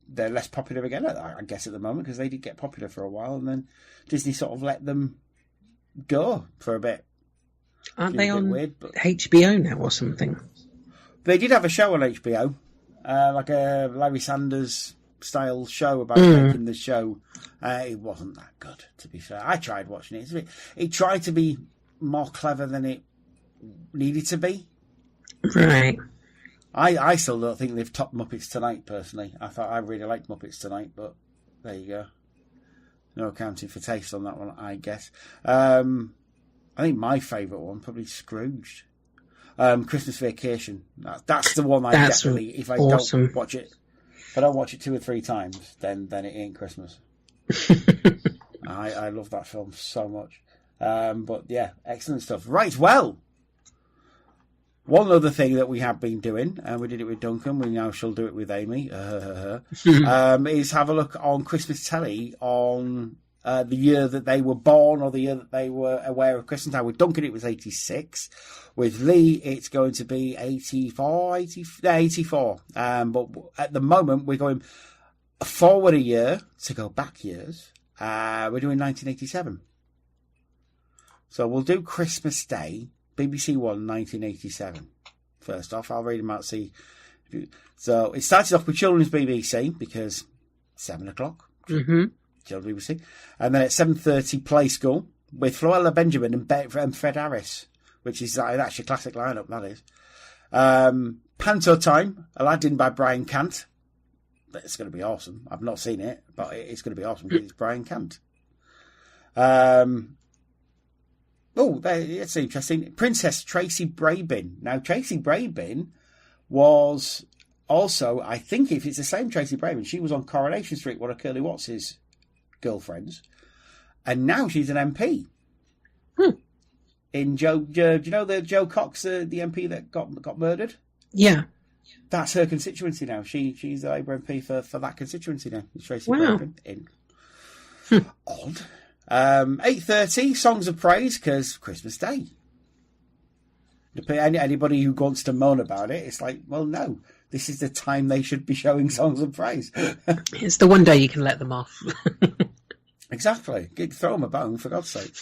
they're less popular again, I guess, at the moment, because they did get popular for a while, and then Disney sort of let them go for a bit. Aren't they on HBO now or something? They did have a show on HBO, like a Larry Sanders style show about making the show. It wasn't that good, to be fair. I tried watching it. It tried to be more clever than it needed to be. Right. I still don't think they've topped Muppets Tonight, personally. I really liked Muppets Tonight, but there you go. No accounting for taste on that one, I guess. I think my favourite one, probably Scrooged. Christmas Vacation. That's the one definitely, if I don't watch it, if I don't watch it 2 or 3 times, then it ain't Christmas. I love that film so much. But yeah, excellent stuff. Right, well, one other thing that we have been doing, and we did it with Duncan, we now shall do it with Amy, is have a look on Christmas telly on the year that they were born, or the year that they were aware of Christmas time. With Duncan, it was 86. With Lee, it's going to be 84. But at the moment, we're going forward a year to go back years. We're doing 1987. So we'll do Christmas Day, BBC One, 1987. First off, I'll read them out. So it started off with Children's BBC, because 7 o'clock. Mm-hmm. Children's BBC. And then at 7:30, Play School, with Floella Benjamin and Fred Harris, which is actually a classic lineup, that is. Panto Time, Aladdin by Brian Cant. It's going to be awesome. I've not seen it, but it's going to be awesome because it's Brian Cant. That's interesting. Princess Tracy Brabin. Now, Tracy Brabin was also, I think if it's the same Tracy Brabin, she was on Coronation Street, one of Curly Watts' girlfriends. And now she's an MP. in Joe. Do you know the Joe Cox, the MP that got murdered? Yeah. That's her constituency now. She's the Labour MP for that constituency now. Tracy Wow. Brogan in. Odd. 8:30, Songs of Praise, because Christmas Day. Anybody who wants to moan about it, it's like, well, no. This is the time they should be showing Songs of Praise. It's the one day you can let them off. Exactly. Throw them a bone, for God's sake.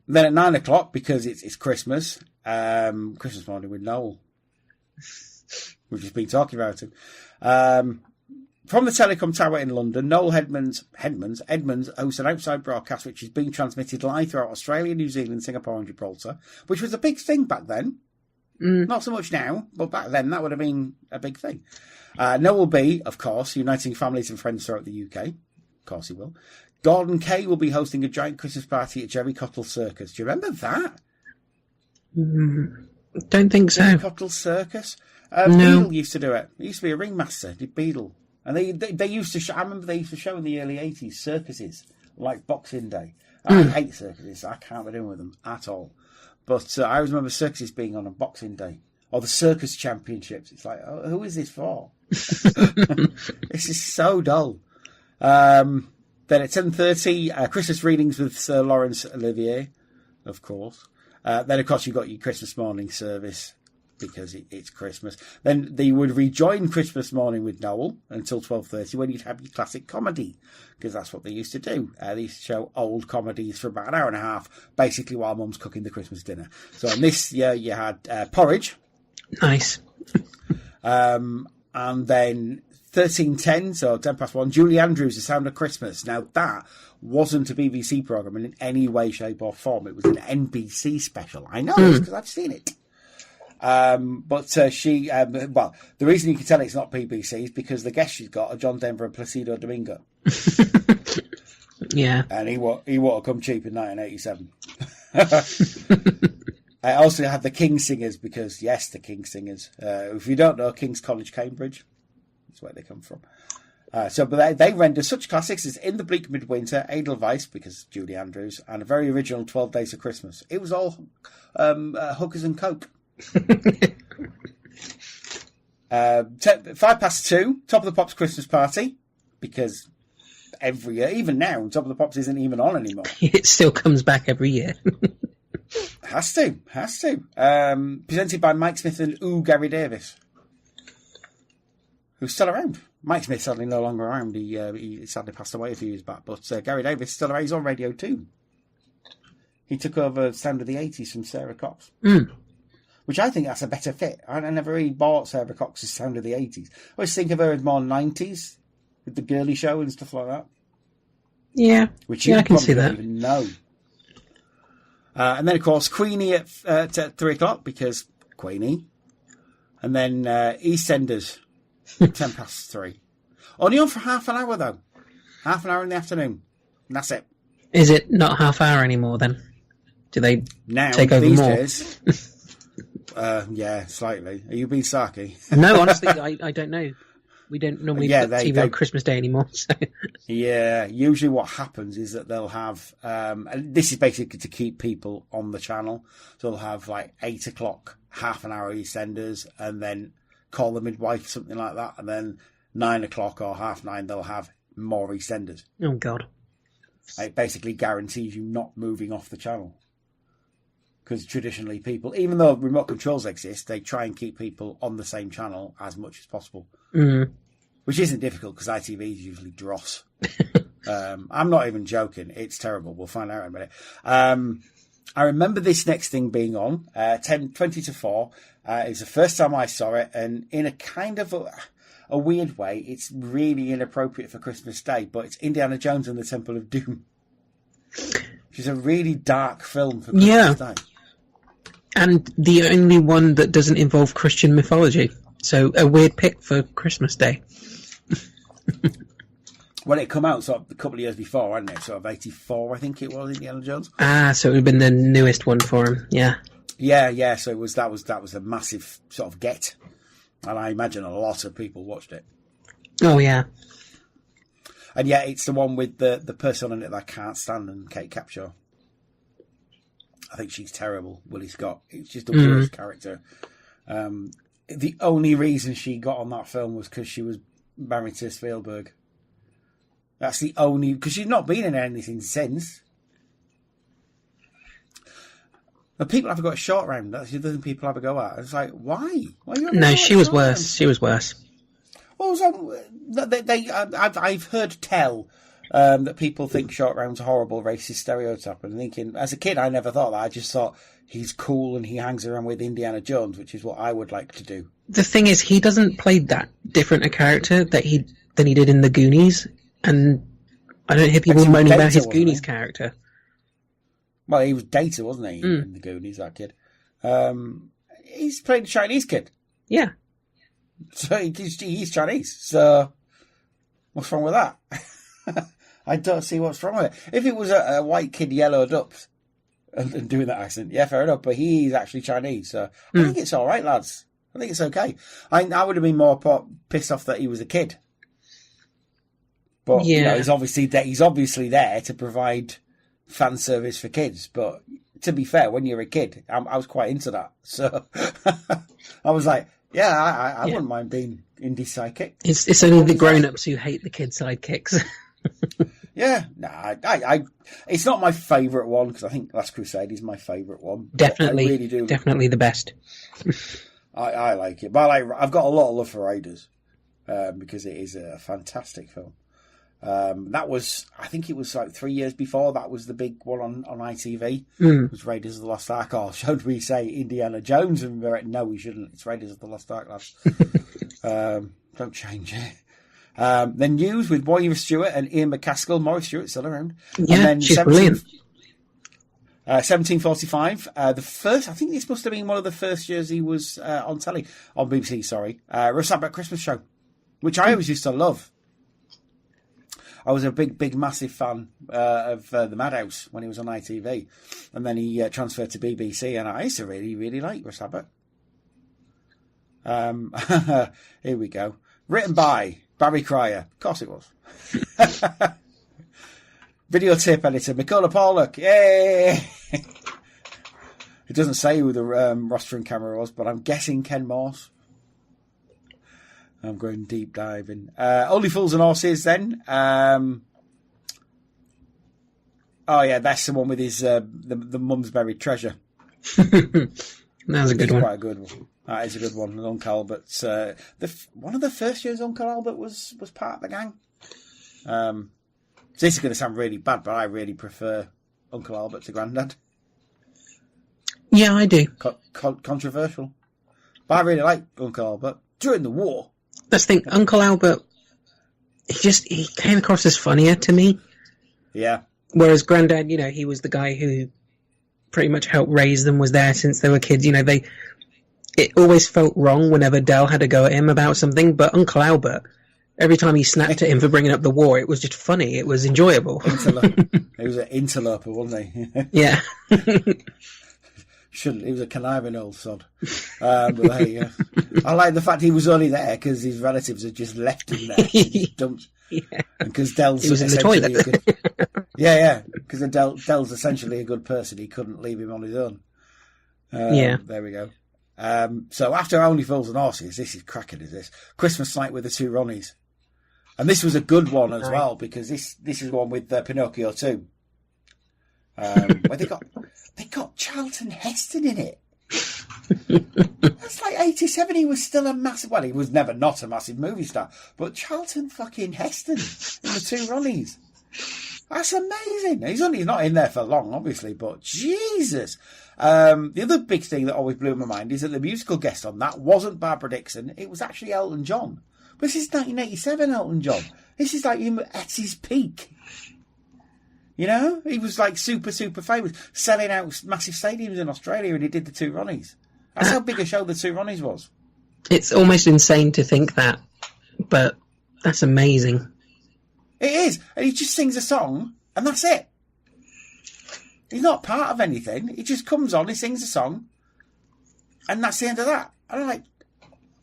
Then at 9 o'clock, because it's Christmas, Christmas morning with Noel. We've just been talking about him. From the Telecom Tower in London, Noel Edmonds hosts an outside broadcast which is being transmitted live throughout Australia, New Zealand, Singapore and Gibraltar, which was a big thing back then. Not so much now, but back then that would have been a big thing. Noel will be, of course, uniting families and friends throughout the UK. Of course he will. Gordon Kay will be hosting a giant Christmas party at Jerry Cottle Circus. Do you remember that? Don't think so. Jerry Cottle Circus? No. Beadle used to do it. He used to be a ringmaster, did Beadle. And they used to show, I remember they used to show in the early 80s circuses, like Boxing Day. I hate circuses. I can't be doing with them at all. But I always remember circuses being on Boxing Day. Or the Circus Championships. It's like, oh, who is this for? This is so dull. Then at 10:30, Christmas readings with Sir Laurence Olivier, of course. Then, of course, you've got your Christmas morning service because it's Christmas. Then they would rejoin Christmas morning with Noel until 12:30 when you'd have your classic comedy, because that's what they used to do. They used to show old comedies for about an hour and a half, basically while Mum's cooking the Christmas dinner. So in this year, you had Porridge. Nice. And then 13:10, so 1:10, Julie Andrews, The Sound of Christmas. Now, that wasn't a BBC programme in any way, shape or form. It was an NBC special. I know this because I've seen it. But she, the reason you can tell it's not BBC is because the guests she's got are John Denver and Placido Domingo. Yeah. And he would have come cheap in 1987. I also had the King Singers because, yes, the King Singers. If you don't know, King's College, Cambridge. That's where they come from. But they render such classics as In the Bleak Midwinter, Edelweiss, because Julie Andrews, and a very original 12 Days of Christmas. It was all hookers and coke. 2:05, Top of the Pops Christmas Party, because every year, even now, Top of the Pops isn't even on anymore. It still comes back every year. Has to. Presented by Mike Smith and Gary Davis, who's still around. Mike Smith sadly no longer around. He sadly passed away a few years back, but Gary Davis still around. He's on Radio 2. He took over Sound of the 80s from Sarah Cox. Which I think that's a better fit. I never really bought Sarah Cox's Sound of the 80s. I always think of her as more 90s, with the girly show and stuff like that. Yeah, which you I can see don't that. even know. And then, of course, Queenie at 3 o'clock, because Queenie. And then EastEnders, 3:10. Only on for half an hour, though. Half an hour in the afternoon. And that's it. Is it not half hour anymore, then? Do they now, take over these more? Days, yeah, slightly. Are you being sarky? No, honestly, I don't know. We don't normally put TV on Christmas Day anymore. So. Yeah, usually what happens is that they'll have, and this is basically to keep people on the channel, so they'll have like 8 o'clock, half an hour EastEnders, and then Call the Midwife, something like that, and then 9 o'clock or 9:30 they'll have more EastEnders. Oh, God. It basically guarantees you not moving off the channel. Because traditionally people, even though remote controls exist, they try and keep people on the same channel as much as possible. Which isn't difficult because ITV is usually dross. I'm not even joking. It's terrible. We'll find out in a minute. I remember this next thing being on, 20-4. It was the first time I saw it, and in a kind of a weird way, it's really inappropriate for Christmas Day, but it's Indiana Jones and the Temple of Doom. Which is a really dark film for Christmas Day. And the only one that doesn't involve Christian mythology. So a weird pick for Christmas Day. When it come out, sort of a couple of years before, wasn't it? Sort of 84, I think it was, Indiana Jones. So it would have been the newest one for him. Yeah. Yeah. So that was a massive sort of get, and I imagine a lot of people watched it. Oh yeah. And yeah, it's the one with the person on it that I can't stand, and Kate Capshaw. I think she's terrible, Willie Scott. It's just the worst character. The only reason she got on that film was because she was married to Spielberg. That's the only... Because she's not been in anything since. But people have got a short round. That's the other thing people have a go at. It's like, why? No, she was worse. She was worse. Well, I've heard tell that people think short round's a horrible racist stereotype. And thinking, as a kid, I never thought that. I just thought he's cool and he hangs around with Indiana Jones, which is what I would like to do. The thing is, he doesn't play that different a character than he did in the Goonies, and I don't hear people moaning about his Goonies character. Well, he was Data, wasn't he, in the Goonies, that kid? He's played a Chinese kid. Yeah. So he's Chinese, so what's wrong with that? I don't see what's wrong with it. If it was a white kid yellowed up and doing that accent, yeah, fair enough, but he's actually Chinese, so I think it's all right, lads. I think it's okay. I would have been more pissed off that he was a kid. But yeah. He's obviously there to provide fan service for kids. But to be fair, when you're a kid, I was quite into that. So I was like, yeah, I wouldn't mind being indie sidekick. It's only the grown-ups who hate the kid sidekicks. Yeah, it's not my favourite one, because I think Last Crusade is my favourite one. Definitely, I really do. Definitely the best. I like it, but I've got a lot of love for Raiders because it is a fantastic film. That was, I think it was like 3 years before. That was the big one on ITV. It was Raiders of the Lost Ark. Or should we say Indiana Jones? And we're like, no, we shouldn't. It's Raiders of the Lost Ark, lads. Don't change it. Then News with Moira Stewart and Ian McCaskill. Moira Stewart's still around. Yeah, and then she's brilliant. 1745. The first, I think this must have been one of the first years he was on telly, on BBC, sorry. Russ Abbott Christmas Show, which I always used to love. I was a big, massive fan of the Madhouse when he was on ITV. And then he transferred to BBC, and I used to really, really like Russ Abbott. Here we go. Written by Barry Cryer. Of course it was. Videotape editor, Michaela Pollock. Yay! It doesn't say who the rostering camera was, but I'm guessing Ken Morse. I'm going deep diving. Only Fools and Horses then. Oh yeah, that's the one with his the mum's buried treasure. That's a good one. Quite a good one. That is a good one. And Uncle Albert's one of the first years Uncle Albert was part of the gang. So this is going to sound really bad, but I really prefer Uncle Albert to Grandad. Yeah, I do. Controversial. But I really like Uncle Albert. During the war. Let's think, Uncle Albert, he came across as funnier to me. Yeah. Whereas Grandad, he was the guy who pretty much helped raise them, was there since they were kids. It always felt wrong whenever Del had to go at him about something, but Uncle Albert, every time he snapped at him for bringing up the war, it was just funny. It was enjoyable. He was an interloper, wasn't he? Yeah. He was a conniving old sod. But there you go. I like the fact he was only there because his relatives had just left him there. Just dumped. Yeah. Because Del's he was in the toilet. Yeah. Because Del's essentially a good person. He couldn't leave him on his own. Yeah. There we go. So after Only Fools and Horses, this is cracking, is this? Christmas Night with the Two Ronnies. And this was a good one as well, because this is one with Pinocchio too. Where they got Charlton Heston in it. That's like 87. He was still a massive. Well, he was never not a massive movie star, but Charlton fucking Heston in the Two Ronnies. That's amazing. He's not in there for long, obviously, but Jesus. The other big thing that always blew my mind is that the musical guest on that wasn't Barbara Dixon. It was actually Elton John. But this is 1987 Elton John. This is like him at his peak. He was like super, super famous, selling out massive stadiums in Australia, and he did the Two Ronnies. That's how big a show the Two Ronnies was. It's almost insane to think that, but that's amazing. It is. And he just sings a song, and that's it. He's not part of anything. He just comes on, he sings a song, and that's the end of that. And I'm like,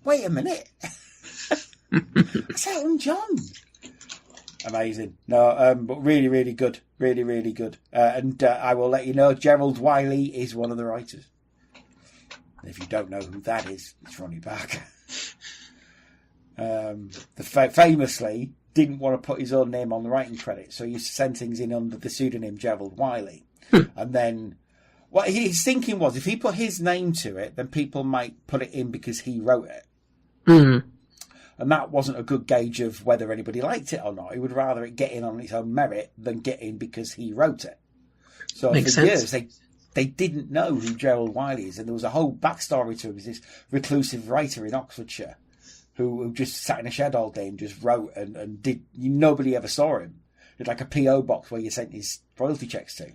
wait a minute. That's Elton John. Amazing. No, but really, really good. Really, really good. And I will let you know, Gerald Wiley is one of the writers. And if you don't know who that is, it's Ronnie Barker. Famously didn't want to put his own name on the writing credit, so he used to send things in under the pseudonym Gerald Wiley. And then what his thinking was, if he put his name to it, then people might put it in because he wrote it. And that wasn't a good gauge of whether anybody liked it or not. He would rather it get in on its own merit than get in because he wrote it. So Makes for sense. years, they didn't know who Gerald Wiley is. And there was a whole backstory to him. He was this reclusive writer in Oxfordshire who just sat in a shed all day and just wrote and did. Nobody ever saw him. He had like a P.O. box where you sent his royalty checks to.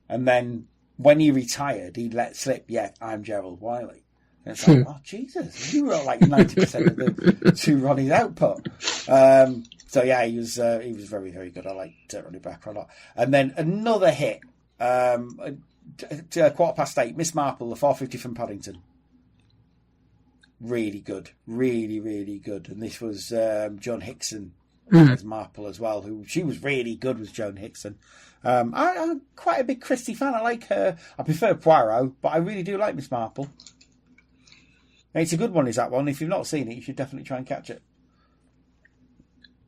And then when he retired, he let slip, I'm Gerald Wiley. And it's like, oh, Jesus, you wrote like 90% of the Two Ronnie's output. So, yeah, he was very, very good. I liked Ronnie Barker a lot. And then another hit, 8:15, Miss Marple, the 450 from Paddington. Really good. Really, really good. And this was Joan Hickson as Marple as well, she was really good with Joan Hickson. I'm quite a big Christie fan. I like her. I prefer Poirot, but I really do like Miss Marple. It's a good one, is that one? If you've not seen it, you should definitely try and catch it.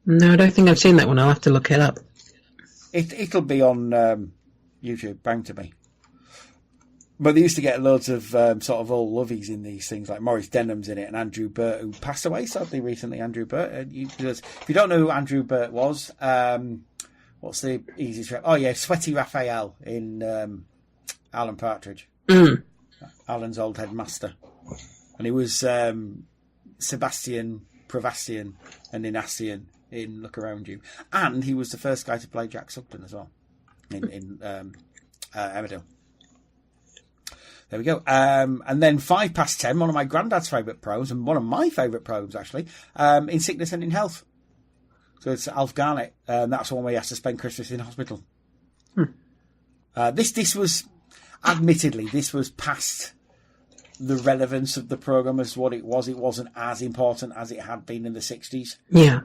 No, I don't think I've seen that one. I'll have to look it up. It'll be on YouTube, bound to be. But they used to get loads of sort of old lovies in these things, like Maurice Denham's in it, and Andrew Burt, who passed away sadly recently. Andrew Burt. If you don't know who Andrew Burt was, what's the easiest? Oh yeah, Sweaty Raphael in Alan Partridge. Alan's old headmaster. And he was Sebastian Provastian and Inassian in Look Around You. And he was the first guy to play Jack Sugden as well in Emmerdale. There we go. And then 10:05, one of my granddad's favourite poems, and one of my favourite poems, actually, In Sickness and in Health. So it's Alf Garnett. That's the one where he has to spend Christmas in hospital. This was, admittedly, this was past the relevance of the programme as what it was. It wasn't as important as it had been in the 60s. Yeah.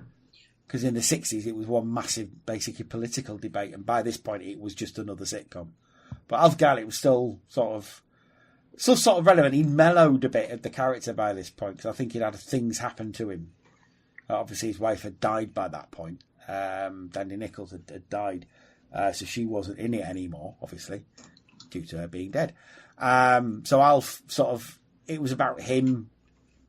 Because in the 60s, it was one massive, basically political debate. And by this point, it was just another sitcom. But Alf Garnett was still sort of relevant. He mellowed a bit of the character by this point, because I think he'd had things happen to him. Obviously, his wife had died by that point. Dandy Nichols had died. So she wasn't in it anymore, obviously, due to her being dead. So Alf it was about him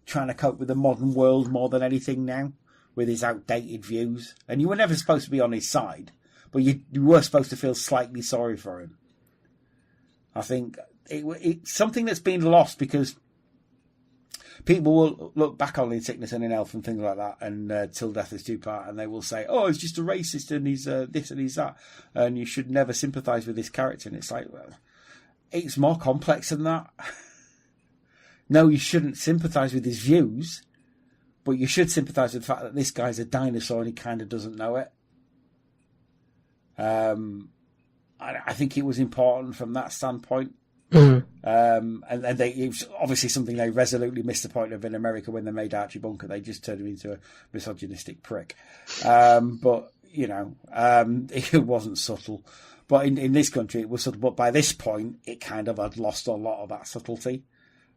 trying to cope with the modern world more than anything now, with his outdated views. And you were never supposed to be on his side, but you were supposed to feel slightly sorry for him. I think it's something that's been lost, because people will look back on In Sickness and in Health and things like that, and Till Death Is Two Part, and they will say, oh, he's just a racist and he's this and he's that, and you should never sympathise with this character. And it's like, well, it's more complex than that. No, you shouldn't sympathise with his views, but you should sympathise with the fact that this guy's a dinosaur and he kind of doesn't know it. I think it was important from that standpoint. And it was obviously something they resolutely missed the point of in America when they made Archie Bunker. They just turned him into a misogynistic prick. But, it wasn't subtle. But in this country, it was subtle. But by this point, it kind of had lost a lot of that subtlety.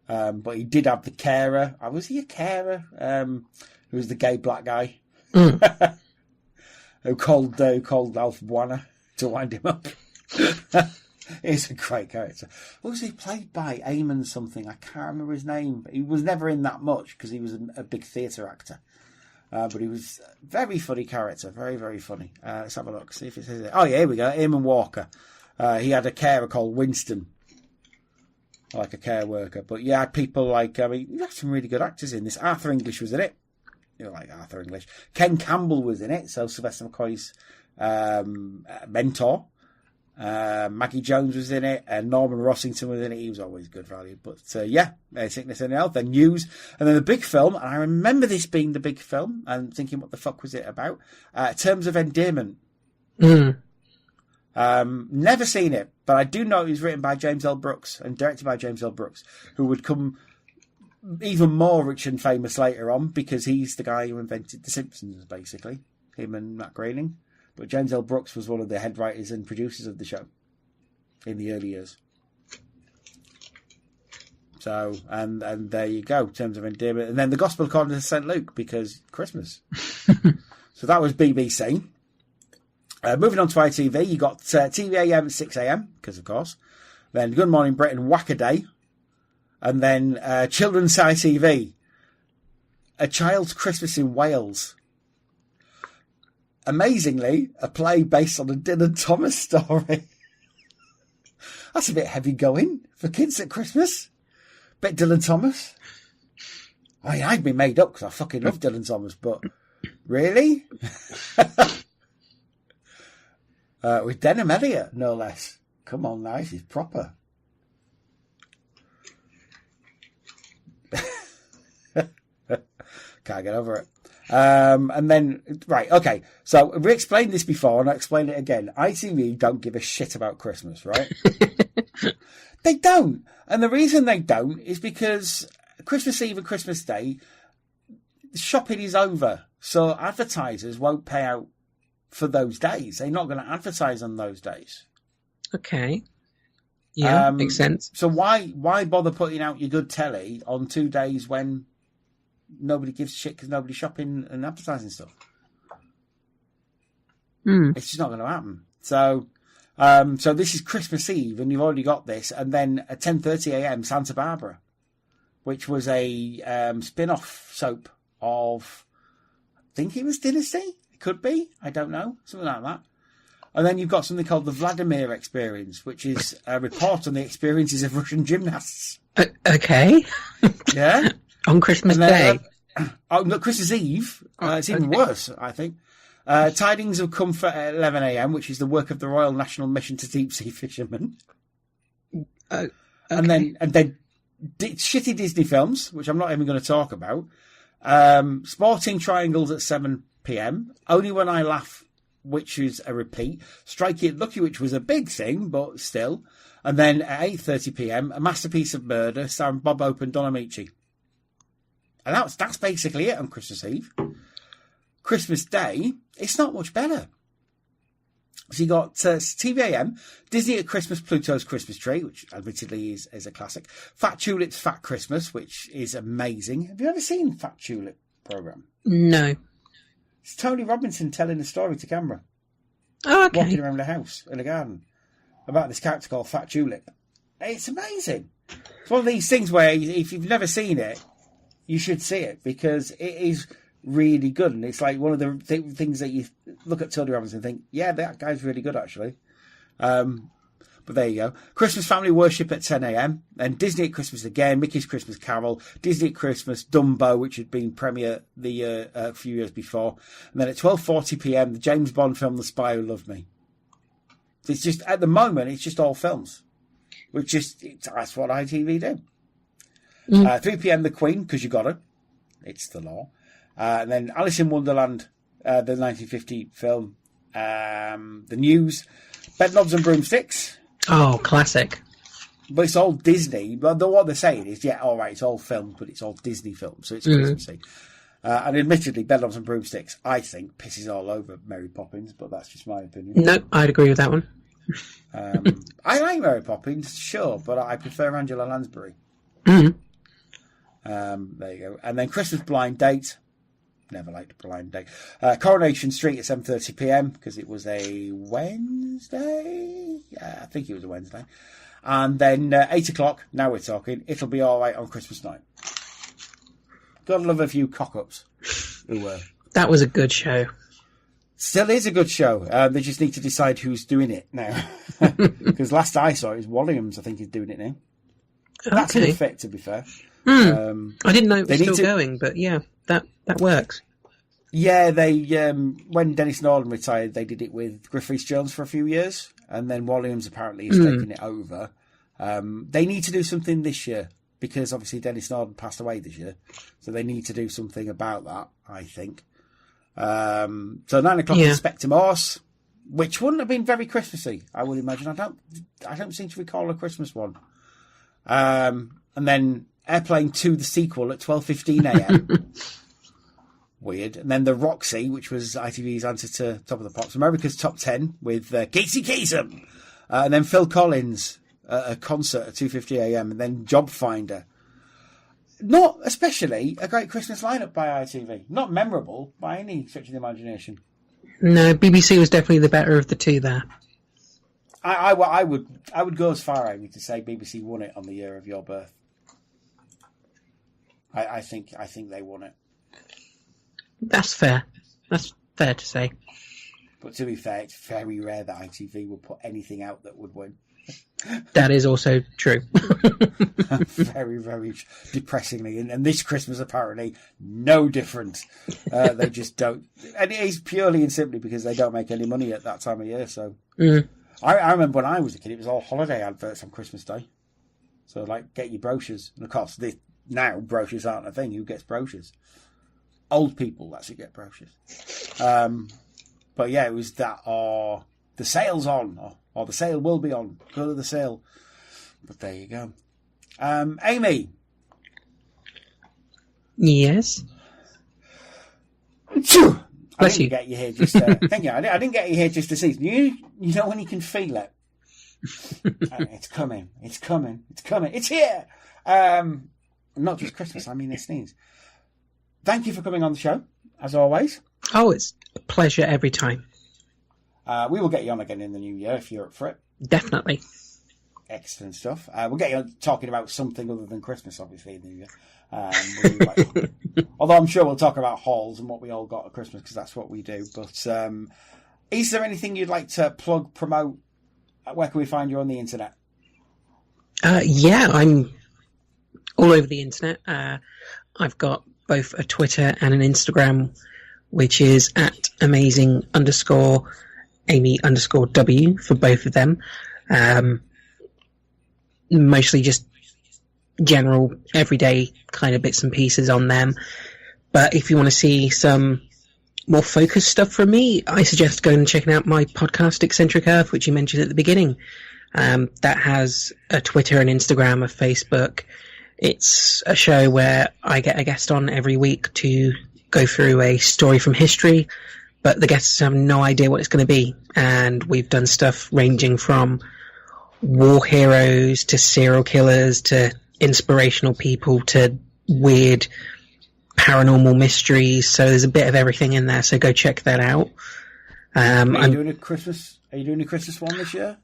But he did have the carer. Was he a carer? Who was the gay black guy? who called Alf Buana to wind him up. He's a great character. What was he played by? Eamon something. I can't remember his name. He was never in that much because he was a big theatre actor. But he was a very funny character. Very, very funny. Let's have a look. See if it says it. Oh, yeah, here we go. Eamon Walker. He had a carer called Winston. Like a care worker. But yeah, people like, you had some really good actors in this. Arthur English was in it. You like Arthur English. Ken Campbell was in it. So Sylvester McCoy's mentor. Maggie Jones was in it, and Norman Rossington was in it. He was always good value. But Sickness and Health, then News, and then the big film. And I remember this being the big film and thinking, what the fuck was it about? Terms of Endearment. Never seen it, but I do know it was written by James L. Brooks and directed by James L. Brooks, who would come even more rich and famous later on, because he's the guy who invented The Simpsons, basically. him and Matt Groening. But James L. Brooks was one of the head writers and producers of the show in the early years. So, and there you go, in terms of endearment. And then the Gospel according to St. Luke, because Christmas. So that was BBC. Moving on to ITV, you got TVAM at 6am, because of course. Then Good Morning Britain, Whack-A-Day. And then Children's ITV, A Child's Christmas in Wales. Amazingly, a play based on a Dylan Thomas story. That's a bit heavy going for kids at Christmas. Bit Dylan Thomas. I mean, I'd been made up because I fucking love Dylan Thomas, but really? With Denham Elliott, no less. Come on now, this is proper. Can't get over it. And then, right, okay. So we explained this before and I explained it again. ITV don't give a shit about Christmas, right? They don't. And the reason they don't is because Christmas Eve and Christmas Day, shopping is over. So advertisers won't pay out for those days. They're not going to advertise on those days. Okay. Yeah, makes sense. So why bother putting out your good telly on 2 days when nobody gives a shit because nobody's shopping and advertising stuff? It's just not going to happen. So this is Christmas Eve, and you've already got this, and then at 10:30am, Santa Barbara, which was a spin-off soap of, I think it was Dynasty. It could be. I don't know. Something like that. And then you've got something called the Vladimir Experience, which is a report on the experiences of Russian gymnasts. Okay. Yeah. On Christmas Day. No, Christmas Eve. It's even worse, I think. Tidings of Comfort at 11am, which is the work of the Royal National Mission to Deep Sea Fishermen. Okay. And then shitty Disney films, which I'm not even going to talk about. Sporting Triangles at 7pm. Only When I Laugh, which is a repeat. Strike It Lucky, which was a big thing, but still. And then at 8:30pm, A Masterpiece of Murder, starring Bob Hope and Don Amici. And that's basically it on Christmas Eve. Christmas Day, it's not much better. So you got TVAM, Disney at Christmas, Pluto's Christmas Tree, which admittedly is a classic. Fat Tulip's Fat Christmas, which is amazing. Have you ever seen Fat Tulip programme? No. It's Tony Robinson telling a story to camera. Oh, okay. Walking around a house in a garden about this character called Fat Tulip. It's amazing. It's one of these things where if you've never seen it, you should see it because it is really good. And it's like one of the things that you look at Tony Robinson and think, yeah, that guy's really good actually. But there you go. Christmas Family Worship at 10am. And Disney at Christmas again. Mickey's Christmas Carol. Disney at Christmas. Dumbo, which had been premiere a few years before. And then at 12:40pm, the James Bond film, The Spy Who Loved Me. It's just, at the moment, it's just all films. That's what ITV do. 3pm, The Queen, because you got her. It's the law. And then Alice in Wonderland, the 1950 film. The News. Bedknobs and Broomsticks. Oh, classic. But it's all Disney. But what they're saying is, yeah, all right, it's all filmed, but it's all Disney films, so it's Christmassy. And admittedly, Bedknobs and Broomsticks, I think, pisses all over Mary Poppins, but that's just my opinion. No, I'd agree with that one. I like Mary Poppins, sure, but I prefer Angela Lansbury. Mm-hmm. There you go. And then Christmas Blind Date. Never liked a blind date. Coronation Street at 7:30pm because it was a Wednesday. Yeah, I think it was a Wednesday. And then 8 o'clock. Now we're talking. It'll Be All Right on Christmas night. Gotta love a few cock-ups. Who were. That was a good show. Still is a good show. They just need to decide who's doing it now. Because last I saw it was Walliams, I think, is doing it now. That's Okay. a fit, to be fair. I didn't know it was they still need to- going, but yeah, that works. Yeah, they when Dennis Norton retired, they did it with Griffiths Jones for a few years, and then Walliams apparently is taking it over. They need to do something this year because obviously Dennis Norton passed away this year, so they need to do something about that. I think. So 9 o'clock is Spectre Morse, which wouldn't have been very Christmassy, I would imagine. I don't seem to recall a Christmas one. And then Airplane 2, the sequel, at 12:15am. weird. And then the Roxy, which was ITV's answer to Top of the Pops, America's Top 10 with Casey Kasem, and then Phil Collins, a concert at 2:50 a.m, and then Job Finder. Not especially a great Christmas lineup by ITV. Not memorable by any stretch of the imagination. No, BBC was definitely the better of the two there. I would go as far, Amy, to say BBC won it on the year of your birth. I think they won it. That's fair. That's fair to say. But to be fair, it's very rare that ITV will put anything out that would win. That is also true. Very, very depressingly. And this Christmas, apparently, no different. They just don't. And it is purely and simply because they don't make any money at that time of year. So I remember when I was a kid, it was all holiday adverts on Christmas Day. So, like, get your brochures. And, of course, now brochures aren't a thing. Who gets brochures? Old people actually get brochures. But, yeah, it was that, or the sale's on, or the sale will be on. Go to the sale. But there you go. Amy. Yes? I didn't get you here just thank you. I didn't get you here just to see. You know when you can feel it. It's coming. It's coming. It's coming. It's here. Not just Christmas. I mean, it sneeze. Thank you for coming on the show, as always. Oh, it's a pleasure every time. We will get you on again in the new year if you're up for it. Definitely. Excellent stuff. We'll get you on talking about something other than Christmas, obviously, in the new year. Although I'm sure we'll talk about hauls and what we all got at Christmas, because that's what we do. But is there anything you'd like to plug, promote? Where can we find you on the internet? Yeah, I'm all over the internet. I've got both a Twitter and an Instagram, which is at amazing_Amy_W for both of them. Mostly just general, everyday kind of bits and pieces on them. But if you want to see some more focused stuff from me, I suggest going and checking out my podcast, Eccentric Earth, which you mentioned at the beginning. That has a Twitter, an Instagram, a Facebook. It's a show where I get a guest on every week to go through a story from history, but the guests have no idea what it's going to be. And we've done stuff ranging from war heroes to serial killers to inspirational people to weird paranormal mysteries. So there's a bit of everything in there. So go check that out. Are you doing a Christmas one this year?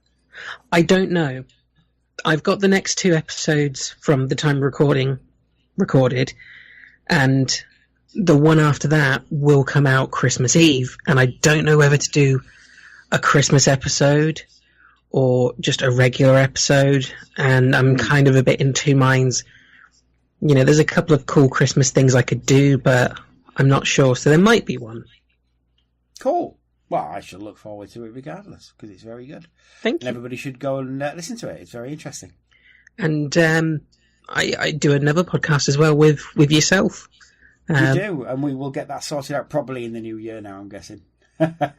I don't know. I've got the next 2 episodes from the time recorded, and the one after that will come out Christmas Eve, and I don't know whether to do a Christmas episode or just a regular episode, and I'm kind of a bit in two minds. You know, there's a couple of cool Christmas things I could do, but I'm not sure, so there might be one. Cool. Well, I shall look forward to it regardless, because it's very good. Thank you. And everybody should go and listen to it. It's very interesting. And I do another podcast as well with yourself. You do, and we will get that sorted out probably in the new year now, I'm guessing.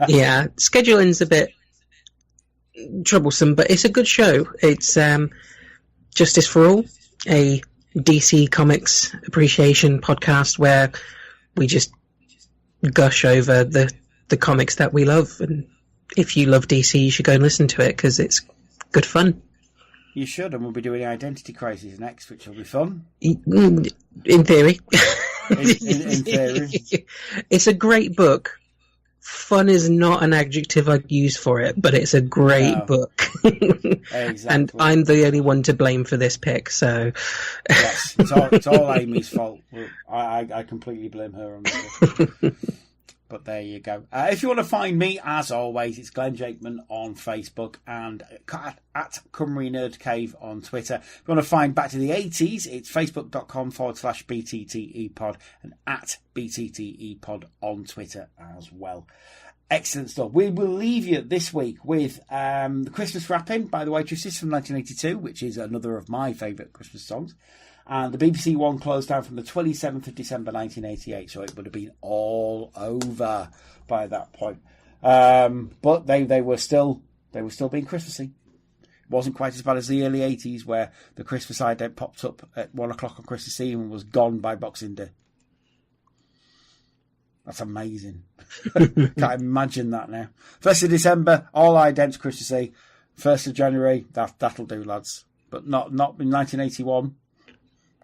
Yeah, scheduling's a bit troublesome, but it's a good show. It's Justice for All, a DC Comics appreciation podcast where we just gush over the comics that we love, and if you love DC, you should go and listen to it because it's good fun. You should, and we'll be doing Identity Crisis next, which will be fun. In theory. in theory. It's a great book. Fun is not an adjective I'd use for it, but it's a great book. Exactly. And I'm the only one to blame for this pick, so... Yes, it's all Amy's fault. I completely blame her on this. But there you go. If you want to find me, as always, it's Glenn Jakeman on Facebook and at Cymru Nerd Cave on Twitter. If you want to find Back to the 80s, it's facebook.com/BTTEpod and at BTTEpod on Twitter as well. Excellent stuff. We will leave you this week with the Christmas Wrapping by the Waitresses from 1982, which is another of my favourite Christmas songs. And the BBC One closed down from the 27th of December 1988, so it would have been all over by that point. But they were still being Christmassy. It wasn't quite as bad as the early 80s, where the Christmas ident popped up at 1 o'clock on Christmas Eve and was gone by Boxing Day. That's amazing. Can't imagine that now. 1st of December, all idents Christmassy. 1st of January, that'll do, lads. But not in 1981.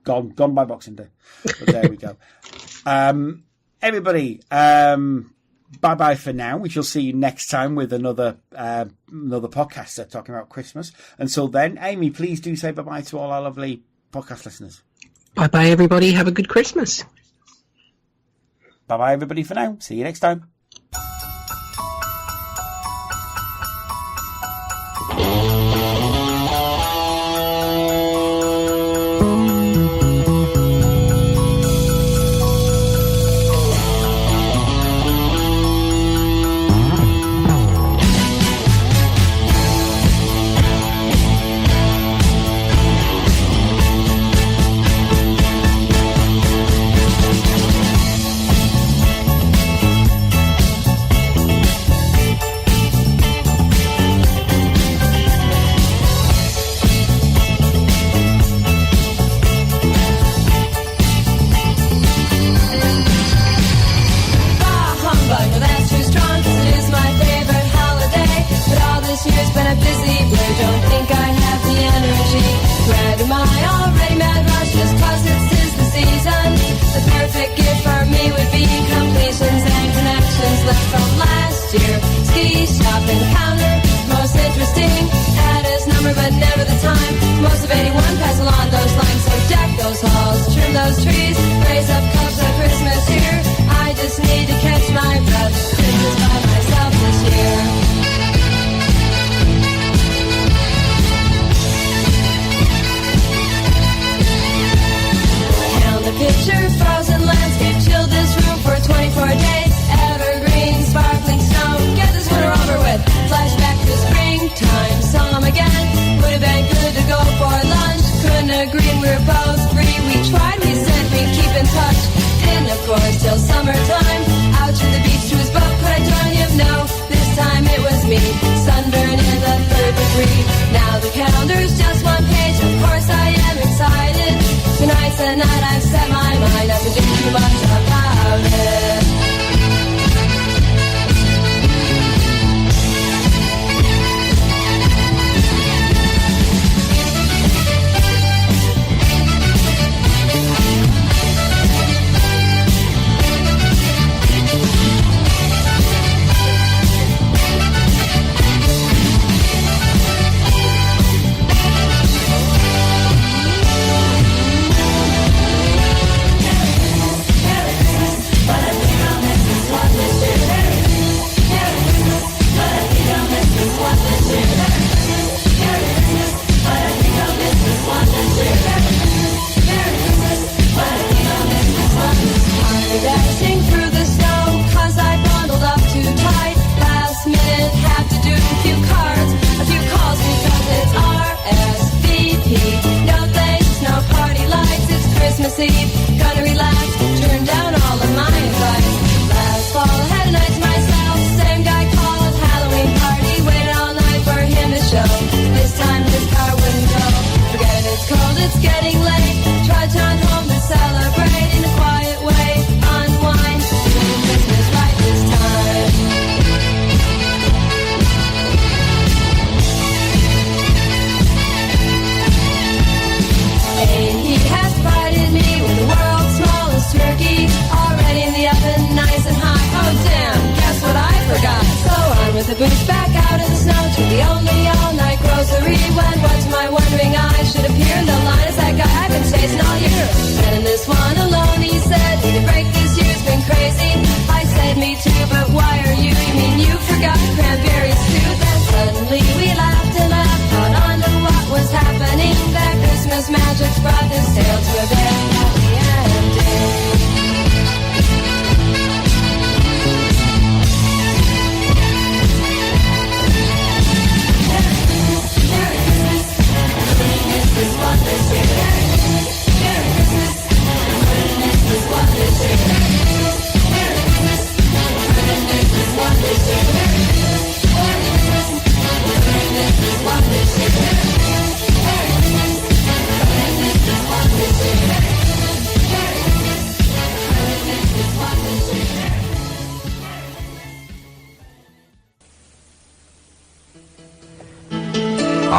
Gone by Boxing Day. But there we go. Everybody, bye-bye for now. We shall see you next time with another podcaster talking about Christmas. Until then, Amy, please do say bye-bye to all our lovely podcast listeners. Bye-bye, everybody. Have a good Christmas. Bye-bye, everybody, for now. See you next time. What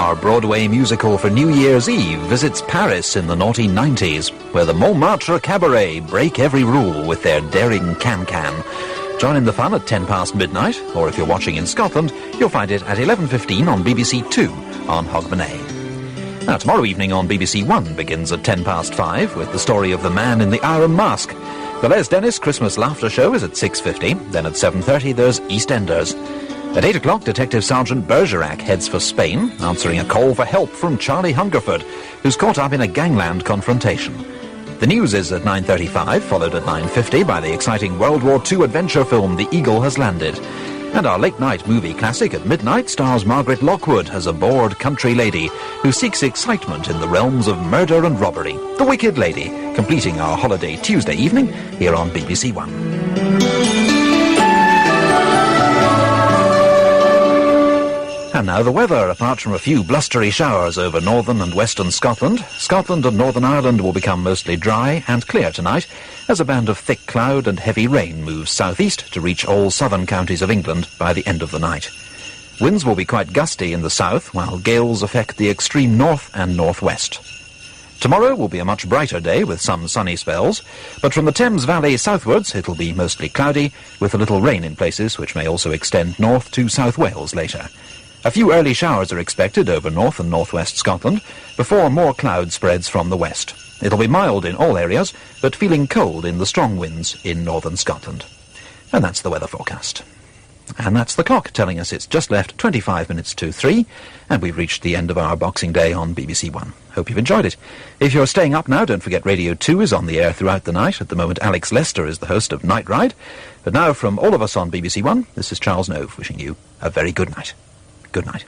our Broadway musical for New Year's Eve visits Paris in the naughty 90s, where the Montmartre Cabaret break every rule with their daring can-can. Join in the fun at 10 past midnight, or if you're watching in Scotland, you'll find it at 11:15 on BBC Two on Hogmanay. Now, tomorrow evening on BBC One begins at 10 past 5 with the story of the man in the Iron Mask. The Les Dennis Christmas Laughter Show is at 6:50, then at 7:30 there's EastEnders. At 8 o'clock, Detective Sergeant Bergerac heads for Spain, answering a call for help from Charlie Hungerford, who's caught up in a gangland confrontation. The news is at 9:35, followed at 9:50 by the exciting World War II adventure film The Eagle Has Landed. And our late-night movie classic at midnight stars Margaret Lockwood as a bored country lady who seeks excitement in the realms of murder and robbery. The Wicked Lady, completing our holiday Tuesday evening here on BBC One. And now the weather. Apart from a few blustery showers over northern and western Scotland, Scotland and Northern Ireland will become mostly dry and clear tonight as a band of thick cloud and heavy rain moves southeast to reach all southern counties of England by the end of the night. Winds will be quite gusty in the south, while gales affect the extreme north and northwest. Tomorrow will be a much brighter day with some sunny spells, but from the Thames Valley southwards it'll be mostly cloudy, with a little rain in places which may also extend north to South Wales later. A few early showers are expected over north and northwest Scotland, before more cloud spreads from the west. It'll be mild in all areas, but feeling cold in the strong winds in northern Scotland. And that's the weather forecast. And that's the clock telling us it's just left 25 minutes to 3, and we've reached the end of our Boxing Day on BBC One. Hope you've enjoyed it. If you're staying up now, don't forget Radio 2 is on the air throughout the night. At the moment, Alex Lester is the host of Night Ride. But now, from all of us on BBC One, this is Charles Nove wishing you a very good night. Good night.